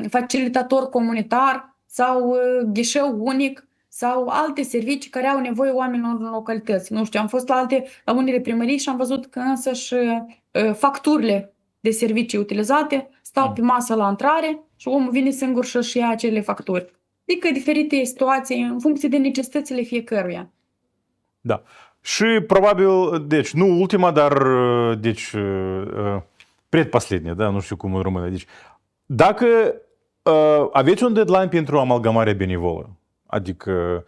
facilitator comunitar, sau ghișeu unic, sau alte servicii care au nevoie oamenilor în localități. Nu știu, am fost la unele primării și am văzut că însăși facturile de servicii utilizate stau pe masă la intrare și omul vine singur și ia acele facturi. Adică diferite situații în funcție de necesitățile fiecăruia. Da. Și probabil, deci, nu ultima, dar, deci, предпоследняя, da, nu știu cum în română. Deci, dacă aveți un deadline pentru amalgamarea benevolă, adică,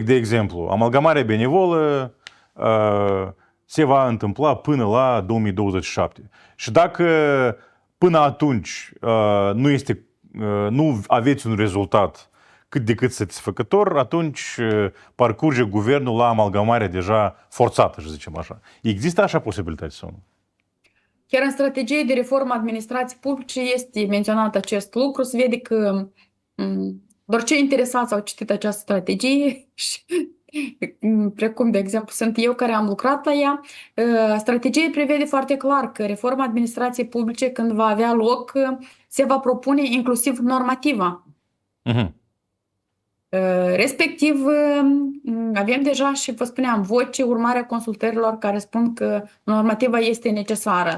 de exemplu, amalgamarea benevolă se va întâmpla până la 2027. Și dacă până atunci nu aveți un rezultat cât de cât satisfăcător, atunci parcurge guvernul la amalgamarea deja forțată, să zicem așa. Există așa posibilitate sau nu? Chiar în strategie de reformă administrației publice este menționat acest lucru. Se vede că doar cei interesați au citit această strategie și precum, de exemplu, sunt eu care am lucrat la ea. Strategia prevede foarte clar că reforma administrației publice, când va avea loc, se va propune inclusiv normativa. Respectiv, avem deja și, vă spuneam, voci, urmarea consultărilor care spun că normativa este necesară.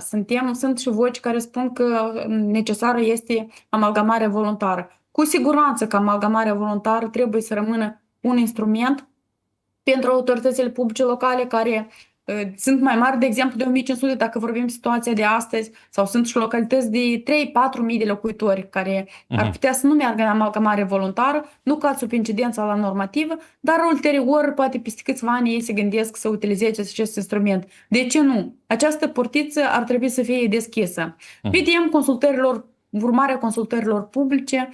Sunt și voci care spun că necesară este amalgamarea voluntară. Cu siguranță că amalgamarea voluntară trebuie să rămână un instrument pentru autoritățile publice locale care sunt mai mari, de exemplu, de 1500, dacă vorbim situația de astăzi, sau sunt și localități de 3-4 mii de locuitori care ar putea să nu meargă în amalgamare voluntară, nu cad sub incidența la normativă, dar ulterior, poate peste câțiva ani, ei se gândesc să utilizeze acest instrument. De ce nu? Această portiță ar trebui să fie deschisă. Vedem urmarea consultărilor publice,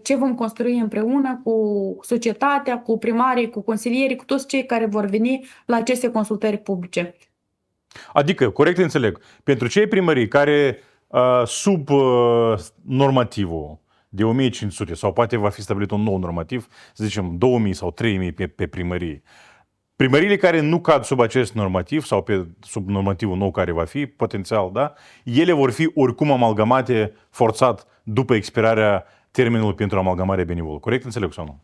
ce vom construi împreună cu societatea, cu primarii, cu consilierii, cu toți cei care vor veni la aceste consultări publice. Adică, corect înțeleg, pentru cei primării care sub normativul de 1500 sau poate va fi stabilit un nou normativ, să zicem 2000 sau 3000 pe primărie, primăriile care nu cad sub acest normativ sau sub normativul nou care va fi, potențial, da, ele vor fi oricum amalgamate forțat după expirarea termenului pentru amalgamare benevolă. Corect înțeleg sau nu?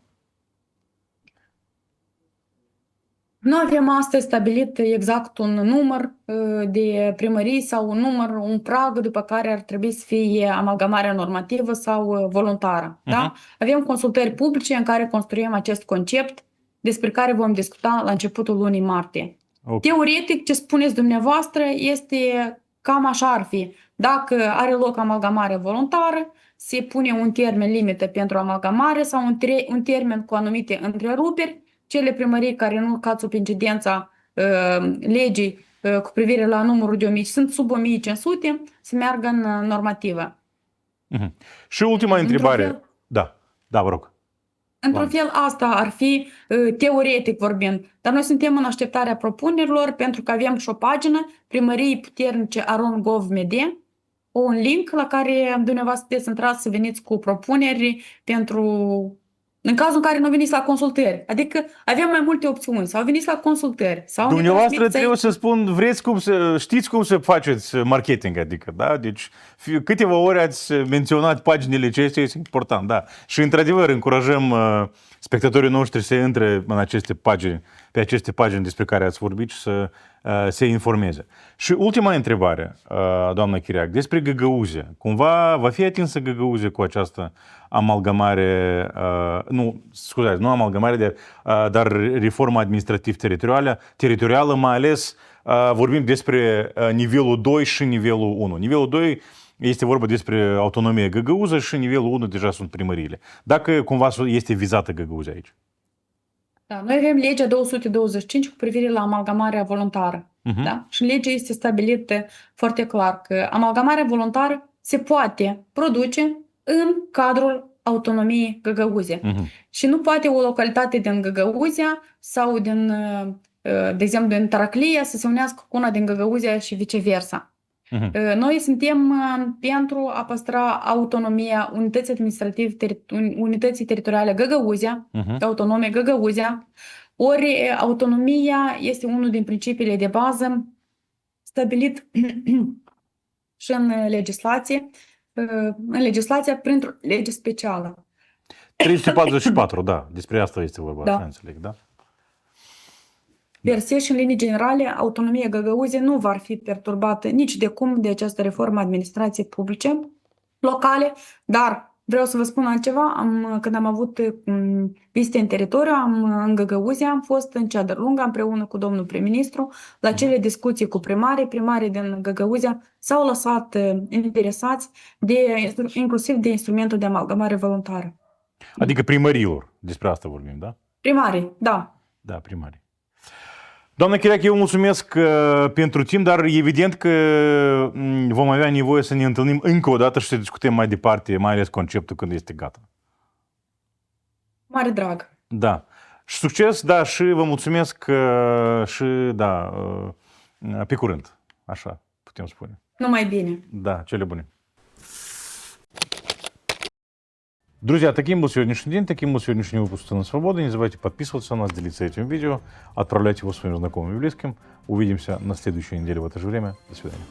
Nu avem astăzi stabilit exact un număr de primării sau un prag după care ar trebui să fie amalgamarea normativă sau voluntară. Da? Avem consultări publice în care construim acest concept despre care vom discuta la începutul lunii martie. Okay. Teoretic, ce spuneți dumneavoastră este cam așa ar fi. Dacă are loc amalgamare voluntară, se pune un termen limită pentru amalgamare sau un termen cu anumite întreruperi. Cele primării care nu cad sub incidența legii cu privire la numărul de 1000, sunt sub 1500, să meargă în normativă. Și ultima întrebare. Da, vă rog. Într-un fel, asta ar fi teoretic vorbind, dar noi suntem în așteptarea propunerilor pentru că avem și o pagină, Primării Puternice @gov.md, un link la care dumneavoastră sunteți intrați să veniți cu propuneri pentru În cazul în care nu veniți la consultări, adică avem mai multe opțiuni, sau veniți la consultări, sau ne Dumneavoastră transmiteți trebuie să spun, știți cum să faceți marketing, adică, da? Deci, câteva ori ați menționat paginile ce este important, da. Și, într-adevăr, încurajăm spectatorii noștri să intre în aceste pagini, pe aceste pagini despre care ați vorbit și să se informeze. Și ultima întrebare, doamna Chiriac, despre Găgăuzia. Cumva va fi atinsă Găgăuzia cu această amalgamare, nu amalgamare, dar reforma administrativ-teritorială, mai ales vorbim despre nivelul 2 și nivelul 1. Nivelul 2 este vorba despre autonomie Găgăuză și nivelul 1 deja sunt primăriile. Dacă cumva este vizată Găgăuzia aici. Da, noi avem legea 225 cu privire la amalgamarea voluntară. Da? Și în lege este stabilit foarte clar că amalgamarea voluntară se poate produce în cadrul autonomiei Găgăuzia. Și nu poate o localitate din Găgăuzia sau din, de exemplu, din Taraclia să se unească cu una din Găgăuzia și viceversa. Noi suntem pentru a păstra autonomia unității teritoriale Găgăuzia, autonomie Găgăuzia. Ori autonomia este unul din principiile de bază stabilit și în legislație printr-o lege specială. 344, da, despre asta este vorba, Da. așa înțeleg, da? Per se și în linii generale, autonomia Găgăuziei nu va fi perturbată nici de cum de această reformă administrației publice locale, dar vreau să vă spun altceva, când am avut vizite în teritoriu, în Găgăuzia am fost în Ceadăr Lungă împreună cu domnul prim-ministru la cele discuții cu primarii din Găgăuzia s-au lăsat interesați inclusiv de instrumentul de amalgamare voluntară. Adică primărilor, despre asta vorbim, da? Primarii, da. Da, primarii. Doamna Chiriac, eu mulțumesc pentru timp, dar evident că vom avea nevoie să ne întâlnim încă o dată și să discutăm mai departe, mai ales conceptul când este gata. Mare drag. Da. Și succes, da, și vă mulțumesc și, da, pe curând. Așa putem spune. Numai bine. Да, cele bune. Друзья, таким был сегодняшний день, таким был сегодняшний выпуск «Сцена свободы». Не забывайте подписываться на нас, делиться этим видео, отправлять его своим знакомым и близким. Увидимся на следующей неделе в это же время. До свидания.